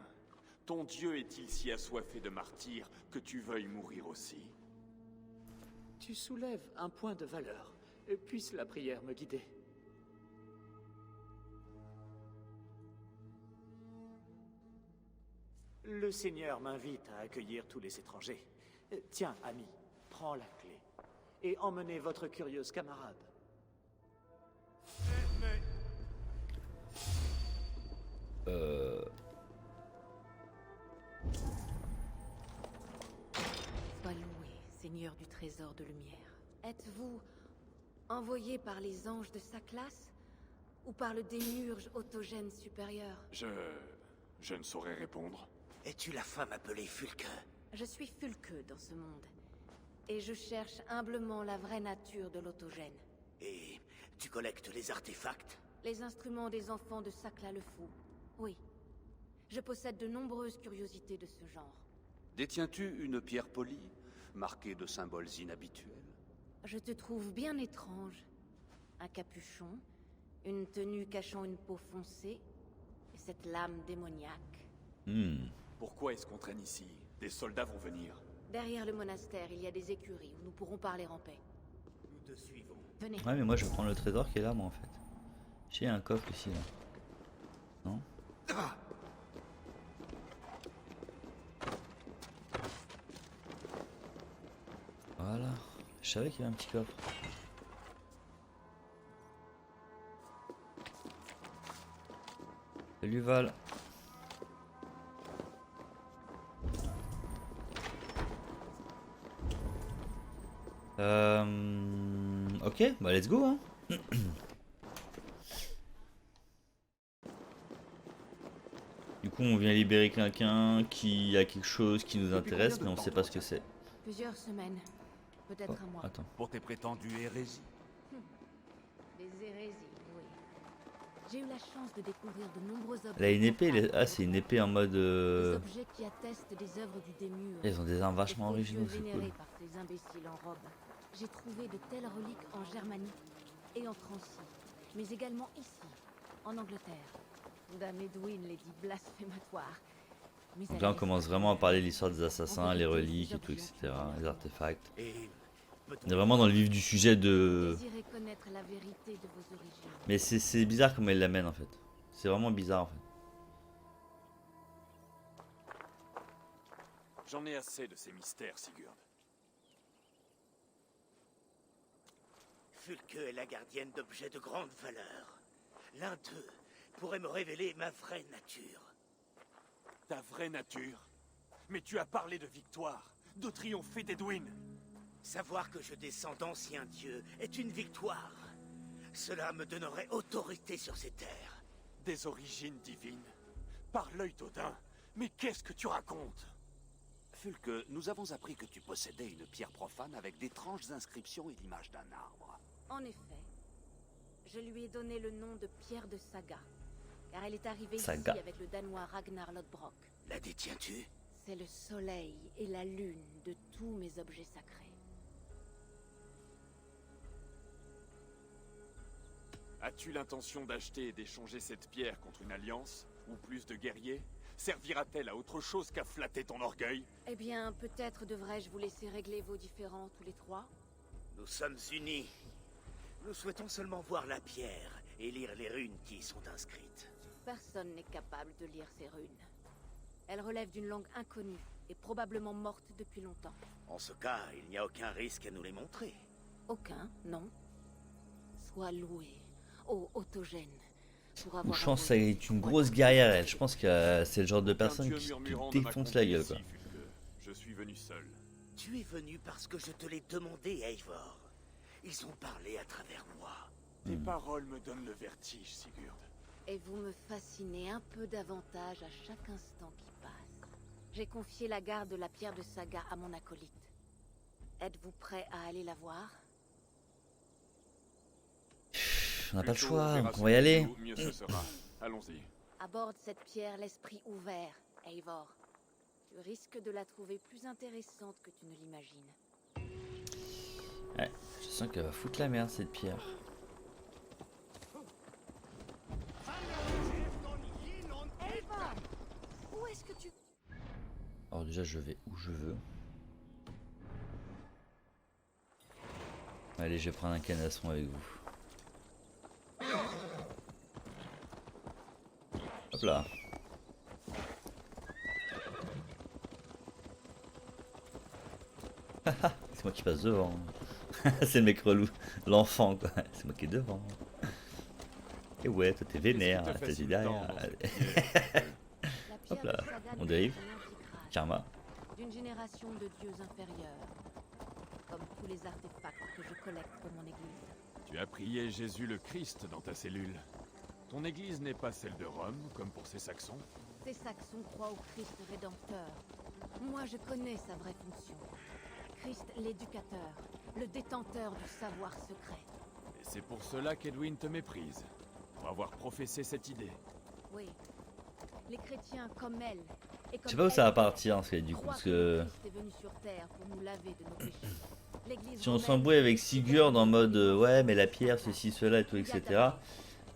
Ton Dieu est-il si assoiffé de martyrs que tu veuilles mourir aussi?
Tu soulèves un point de valeur. Puisse la prière me guider. Le Seigneur m'invite à accueillir tous les étrangers. Tiens, ami, prends la clé. Et emmenez votre curieuse camarade.
Sois loué, Seigneur du trésor de lumière. Êtes-vous envoyé par les anges de sa classe ou par le démiurge autogène supérieur?
Je ne saurais répondre.
Es-tu la femme appelée Fulke?
Je suis Fulke dans ce monde. Et je cherche humblement la vraie nature de l'autogène.
Et tu collectes les artefacts?
Les instruments des enfants de Sakla le Fou. Oui. Je possède de nombreuses curiosités de ce genre.
Détiens-tu une pierre polie, marquée de symboles inhabituels?
Je te trouve bien étrange. Un capuchon, une tenue cachant une peau foncée, et cette lame démoniaque.
Pourquoi est-ce qu'on traîne ici? Des soldats vont venir.
Derrière le monastère, il y a des écuries où nous pourrons parler en paix.
Nous te suivons.
Venez.
Ouais, mais moi je vais prendre le trésor qui est là, moi en fait. J'ai un coffre ici, là. Non? Voilà. Je savais qu'il y avait un petit coffre. Salut Val. Ok, bah let's go hein. Du coup on vient libérer quelqu'un qui a quelque chose qui nous intéresse mais on sait pas ce que c'est.
Plusieurs semaines. Peut-être un mois.
Attends.
Pour tes prétendues hérésies.
Des hérésies, oui. J'ai eu la chance de découvrir de nombreux objets.
Elle a une épée, ah c'est une épée en mode...
Des objets qui attestent des œuvres du démurge.
Ils ont des armes vachement originaux, c'est
vénérés
cool.
par ces imbéciles en robe. J'ai trouvé de telles reliques en Germanie et en Transy, mais également ici, en Angleterre. Dame Edwin les dit blasphématoires. Mais
Donc
elle
là on
reste
commence vraiment à parler de l'histoire des assassins, les reliques et tout, etc. Les artefacts. On est vraiment dans le vif du sujet de...
Désirez connaître la vérité de vos origines.
Mais c'est bizarre comme elle l'amène en fait. C'est vraiment bizarre en fait.
J'en ai assez de ces mystères, Sigurd.
Fulke est la gardienne d'objets de grande valeur. L'un d'eux pourrait me révéler ma vraie nature.
Ta vraie nature? Mais tu as parlé de victoire, de triompher d'Edwin.
Savoir que je descends d'anciens dieux est une victoire. Cela me donnerait autorité sur ces terres.
Des origines divines. Par l'œil d'Odin. Mais qu'est-ce que tu racontes?
Fulke, nous avons appris que tu possédais une pierre profane avec d'étranges inscriptions et l'image d'un arbre.
En effet, je lui ai donné le nom de Pierre de Saga, car elle est arrivée
Saga.
ici avec le Danois Ragnar Lodbrok.
La détiens-tu?
C'est le soleil et la lune de tous mes objets sacrés.
As-tu l'intention d'acheter et d'échanger cette pierre contre une alliance? Ou plus de guerriers? Servira-t-elle à autre chose qu'à flatter ton orgueil?
Eh bien, peut-être devrais-je vous laisser régler vos différends tous les trois?
Nous sommes unis. Nous souhaitons seulement voir la pierre et lire les runes qui y sont inscrites.
Personne n'est capable de lire ces runes. Elles relèvent d'une langue inconnue et probablement morte depuis longtemps.
En ce cas, il n'y a aucun risque à nous les montrer.
Aucun, non. Sois loué, ô autogène, pour avoir...
Chance, ça est une grosse guerrière elle. Je pense que c'est le genre de personne
Dieu
qui te
murmurant ne m'a
défonce la gueule quoi.
conduit ici, Fulke. Je suis venu seul.
Tu es venu parce que je te l'ai demandé, Eivor. Ils ont parlé à travers moi.
Tes paroles me donnent le vertige, Sigurd.
Et vous me fascinez un peu davantage à chaque instant qui passe. J'ai confié la garde de la pierre de Saga à mon acolyte. Êtes-vous prêt à aller la voir?
On n'a pas le
Plutôt
choix,
verra
donc
ce
on va y aller.
que mieux ce sera. Allons-y.
Aborde cette pierre l'esprit ouvert, Eivor. Tu risques de la trouver plus intéressante que tu ne l'imagines.
Ouais, je sens qu'elle va foutre la merde cette pierre.
Eivor! Où est-ce que tu...
Alors déjà je vais où je veux. Allez, je vais prendre un canasson avec vous. Hop là. C'est moi qui passe devant. C'est le mec relou. L'enfant quoi. C'est moi qui est devant. Et ouais, toi t'es vénère,
Qu'est-ce qui te
t'es
fait
derrière.
si longtemps dans
Hop là, on dérive. Karma.
D'une génération de dieux inférieurs. Comme tous les artefacts que je collecte pour mon église.
Tu as prié Jésus le Christ dans ta cellule. Ton église n'est pas celle de Rome, comme pour ces Saxons.
C'est ça que son croit au Christ rédempteur. Moi, je connais sa vraie fonction. Christ l'éducateur, le détenteur du savoir secret.
Et c'est pour cela qu'Edwin te méprise. Pour avoir professé cette idée.
Oui. Les chrétiens comme elle. Et comme
Je sais pas où ça va
elle,
partir, parce que du coup,
croient
parce que
Christ est venu sur terre pour nous laver de nos péchés. L'Église
si on
romaine-
s'embrouille avec Sigurd en mode ouais, mais la pierre, ceci, cela et tout, etc.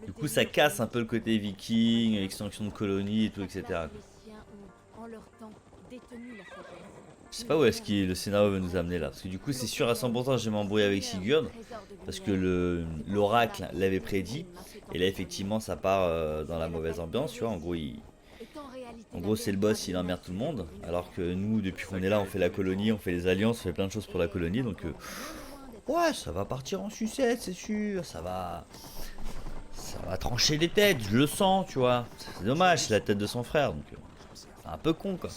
Du coup, ça casse un peu le côté viking, extension de colonies et tout, etc. quoi.
Les siens ont, en leur temps, détenu la sagesse.
Je sais pas où est-ce que le scénario veut nous amener là. Parce que du coup, c'est sûr à 100% je vais m'embrouiller avec Sigurd. Parce que l'oracle l'avait prédit. Et là, effectivement, ça part dans la mauvaise ambiance. Tu vois, en gros, c'est le boss, il emmerde tout le monde. Alors que nous, depuis qu'on est là, on fait la colonie, on fait les alliances, on fait plein de choses pour la colonie. Donc, ouais, ça va partir en sucette, c'est sûr. Ça va trancher des têtes, je le sens, tu vois. C'est dommage, c'est la tête de son frère. Donc, c'est un peu con, quoi.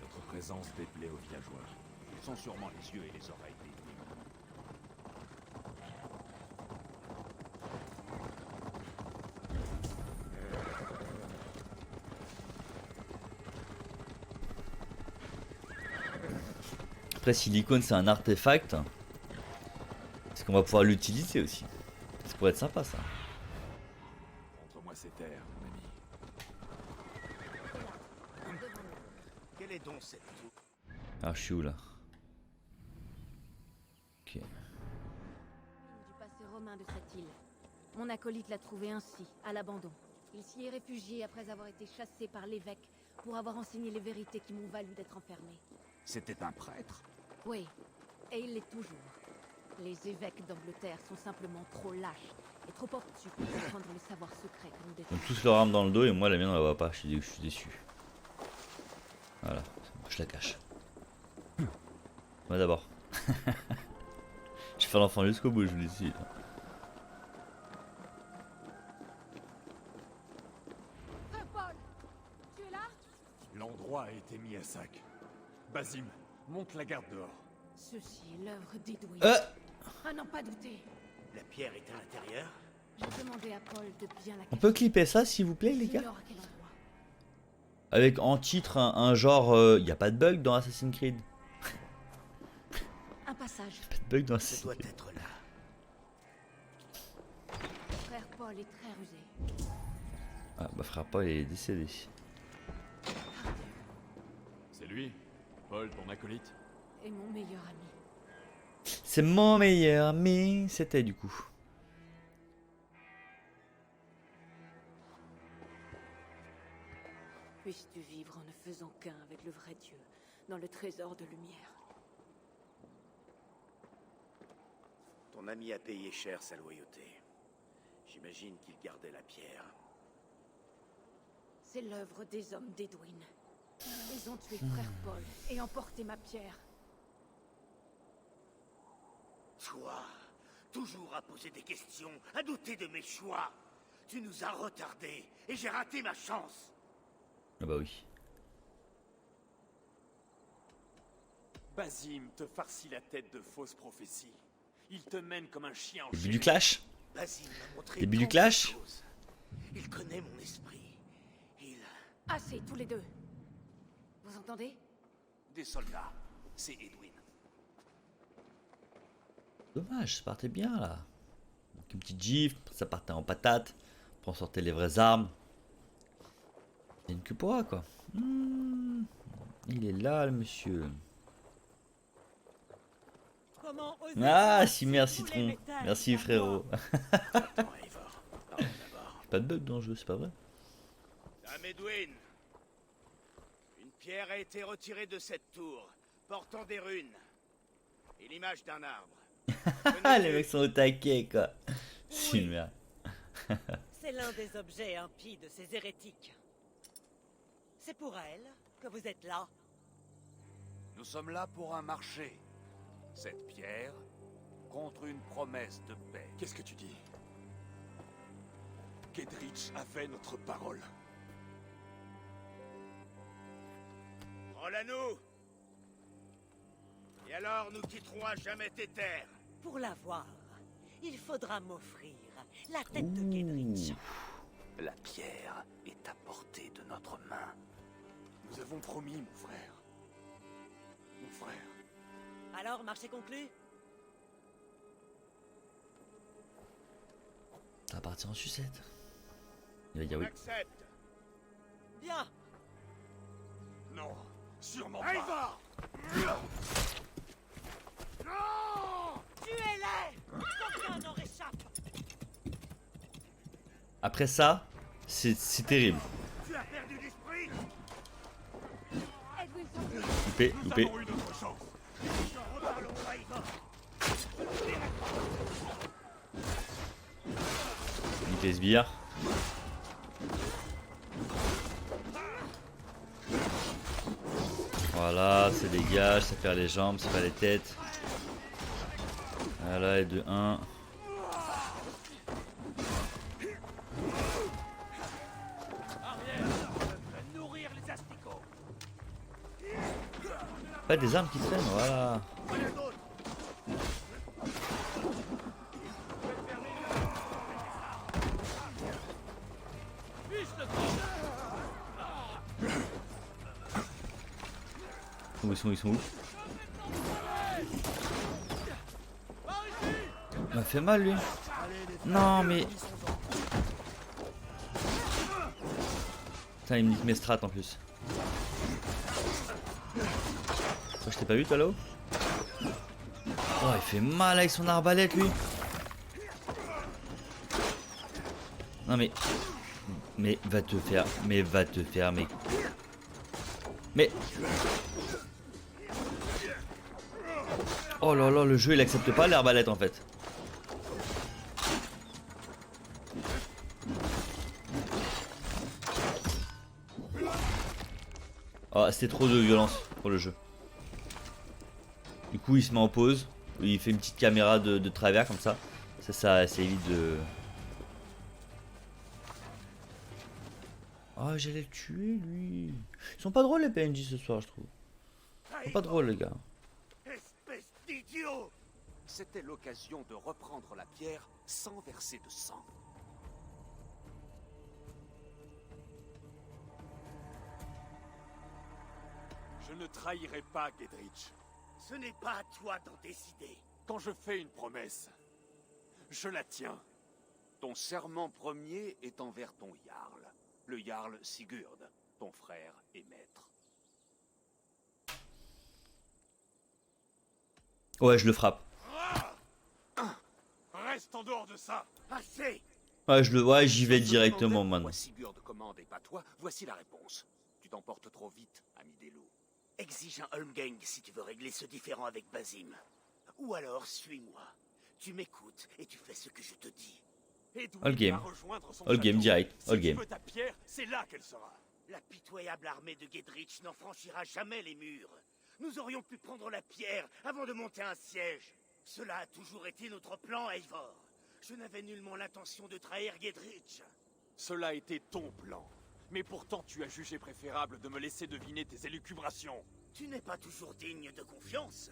Notre présence déplaît aux villageois. Ils sont sûrement les yeux et les oreilles d'Edwin.
Après, si l'icône c'est un artefact, est-ce qu'on va pouvoir l'utiliser aussi? Ça pourrait être sympa, ça.
Montre-moi ces terres, mon ami.
Quelle est donc cette tour?
Ah, je suis où là? Ok.
Du passé romain de cette île. Mon acolyte l'a trouvé ainsi, à l'abandon. Il s'y est réfugié après avoir été chassé par l'évêque pour avoir enseigné les vérités qui m'ont valu d'être enfermé.
C'était un prêtre?
Oui, et il l'est toujours. Les évêques d'Angleterre sont simplement trop lâches et trop obtus pour comprendre le savoir secret que nous
Ils
détenons.
ont tous leur arme dans le dos et moi la mienne on la voit pas, je suis déçu. Voilà, je la cache. Moi d'abord. Je fais l'enfant jusqu'au bout, je vous le dis.
Frère Paul, tu es là?
L'endroit a été mis à sac. Basim, monte la garde dehors.
Ceci est l'œuvre d'Edwin. À n'en pas douter.
La pierre est à l'intérieur?
J'ai demandé à Paul de bien la
On peut clipper ça s'il vous plaît les gars? Avec en titre un genre y a pas de bug dans Assassin's Creed.
Un passage.
Pas de bug dans
Ce
Assassin's
doit
Creed.
être là.
Frère Paul est très rusé.
Ah bah frère Paul est décédé.
C'est lui, Paul, ton acolyte.
Et mon meilleur ami.
C'est mon meilleur ami, c'était du coup.
Puisses-tu vivre en ne faisant qu'un avec le vrai Dieu, dans le trésor de lumière.
Ton ami a payé cher sa loyauté. J'imagine qu'il gardait la pierre.
C'est l'œuvre des hommes d'Edwin. Ils ont tué frère Paul et emporté ma pierre.
Toi, toujours à poser des questions, à douter de mes choix. Tu nous as retardés et j'ai raté ma chance.
Ah bah oui.
Basim te farcit la tête de fausses prophéties. Il te mène comme un chien en
Début
chien.
du clash?
Basim m'a montré
Début du
tant de
clash?
choses. Il connaît mon esprit.
Assez, tous les deux. Vous entendez?
Des soldats. C'est Edwin.
Dommage, ça partait bien là. Donc, une petite gifle, ça partait en patate. Pour en sortir les vraies armes. Il y a une queue pour un, quoi. Il est là le monsieur.
Comment oser
Ah
ça
si merci
tous les
Tron.
métals
Merci
à
frérot.
Attends, Eivor. Parle d'abord.
Pas de bug dans le jeu, c'est pas vrai?
Dame Edwin, une pierre a été retirée de cette tour, portant des runes et l'image d'un arbre.
Ah les mecs sont au taquet quoi. C'est une merde.
C'est l'un des objets impies de ces hérétiques. C'est pour elle que vous êtes là.
Nous sommes là pour un marché. Cette pierre contre une promesse de paix.
Qu'est-ce que tu dis? Gedrich avait notre parole.
Rends à nous. Et alors nous quitterons à jamais tes terres.
Pour la voir, il faudra m'offrir la tête de Gedrich.
La pierre est à portée de notre main.
Nous avons promis, mon frère. Mon frère.
Alors, marché conclu?
Ça va partir en sucette. Il va dire oui.
Accepte.
Bien.
Non, sûrement
Eivor! Non!
Tuez-les! Qu'aucun n'en réchappe!
Après ça, c'est terrible.
Tu as perdu l'esprit?
Edwin, sortez.
Loupé,
Nous
loupé.
avons une autre chance. Nous en reparlerons à Eivor.
Nique les sbires. Voilà, ça dégage, ça perd les jambes, ça perd les têtes. Voilà, et de 1.
Nourrir les asticots.
Pas des armes qui traînent, voilà. Où ils sont où? Il m'a fait mal lui. Non mais... Putain il me nique mes strats en plus. Oh, je t'ai pas vu toi là-haut? Oh il fait mal avec son arbalète lui. Non mais... Mais va te faire... Mais va te faire... Mais... Oh là là, le jeu il accepte pas l'arbalète en fait. Oh, c'était trop de violence pour le jeu. Du coup, il se met en pause. Il fait une petite caméra de travers comme ça. Ça évite de... Oh, j'allais le tuer lui. Ils sont pas drôles les PNJ ce soir, je trouve. Ils sont pas drôles les gars.
Espèce d'idiot!
C'était l'occasion de reprendre la pierre sans verser de sang.
Je ne trahirai pas Gedrich.
Ce n'est pas à toi d'en décider.
Quand je fais une promesse, je la tiens.
Ton serment premier est envers ton Jarl. Le Jarl Sigurd, ton frère et maître.
Ouais, je le frappe.
Reste en dehors de ça!
Assez!
Ouais, j'y vais
Je te
directement
demandais
maintenant.
pourquoi Sigurd commande et pas toi, voici la réponse. Tu t'emportes trop vite, ami des loups. Exige un Holmgang si tu veux régler ce différend avec Basim. Ou alors, suis-moi. Tu m'écoutes et tu fais ce que je te dis.
Edwin
All game.
va rejoindre son
All game
château.
direct.
Si
All
tu
game.
veux ta pierre, c'est là qu'elle sera.
La pitoyable armée de Gedrich n'en franchira jamais les murs. Nous aurions pu prendre la pierre avant de monter un siège. Cela a toujours été notre plan, Eivor. Je n'avais nullement l'intention de trahir Gedrich.
Cela a été ton plan. Mais pourtant, tu as jugé préférable de me laisser deviner tes élucubrations.
Tu n'es pas toujours digne de confiance.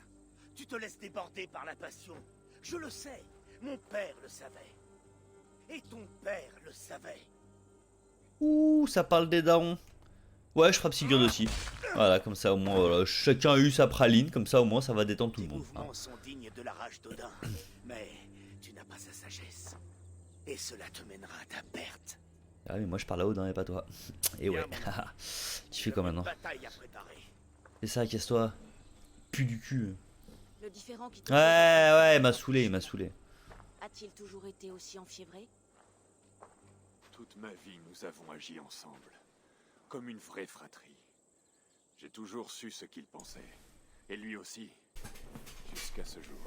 Tu te laisses déborder par la passion. Je le sais. Mon père le savait. Et ton père le savait.
Ouh, ça parle des darons. Ouais, je frappe Sigurd aussi. Voilà, comme ça au moins, voilà, chacun a eu sa praline. Comme ça au moins, ça va détendre tout
Tes
le monde.
mouvements sont dignes de la rage d'Odin. Mais tu n'as pas sa sagesse. Et cela te mènera à ta perte.
Ah mais moi je parle à Odin et pas toi. Et ouais. Tu fais quoi maintenant?
Bataille à préparer.
C'est ça, casse-toi. Pu du cul.
Le différend qui te
Ouais, il m'a saoulé, il m'a saoulé.
a-t-il toujours été aussi enfiévré?
Toute ma vie, nous avons agi ensemble. Comme une vraie fratrie. J'ai toujours su ce qu'il pensait. Et lui aussi. Jusqu'à ce jour.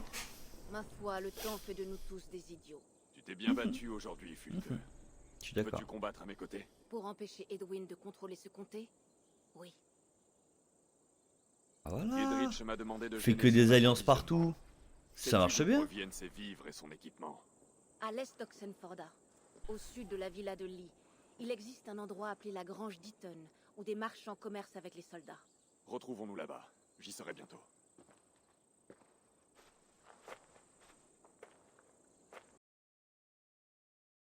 Ma foi, le temps fait de nous tous des idiots.
Tu t'es bien battu aujourd'hui, Fulke.
Je suis d'accord.
Veux-tu combattre à mes côtés?
Pour empêcher Edwin de contrôler ce comté? Oui.
Ah, voilà.
Gedrich m'a demandé de
Fait
gêner
que
son
des alliances
approvisionnement.
partout. Ça
Sais-tu
marche
d'où
bien.
proviennent ses vivres et son équipement?
À l'est d'Oxenforda, au sud de la villa de Lee, il existe un endroit appelé la Grange d'Eaton, où des marchands commercent avec les soldats.
Retrouvons-nous là-bas. J'y serai bientôt.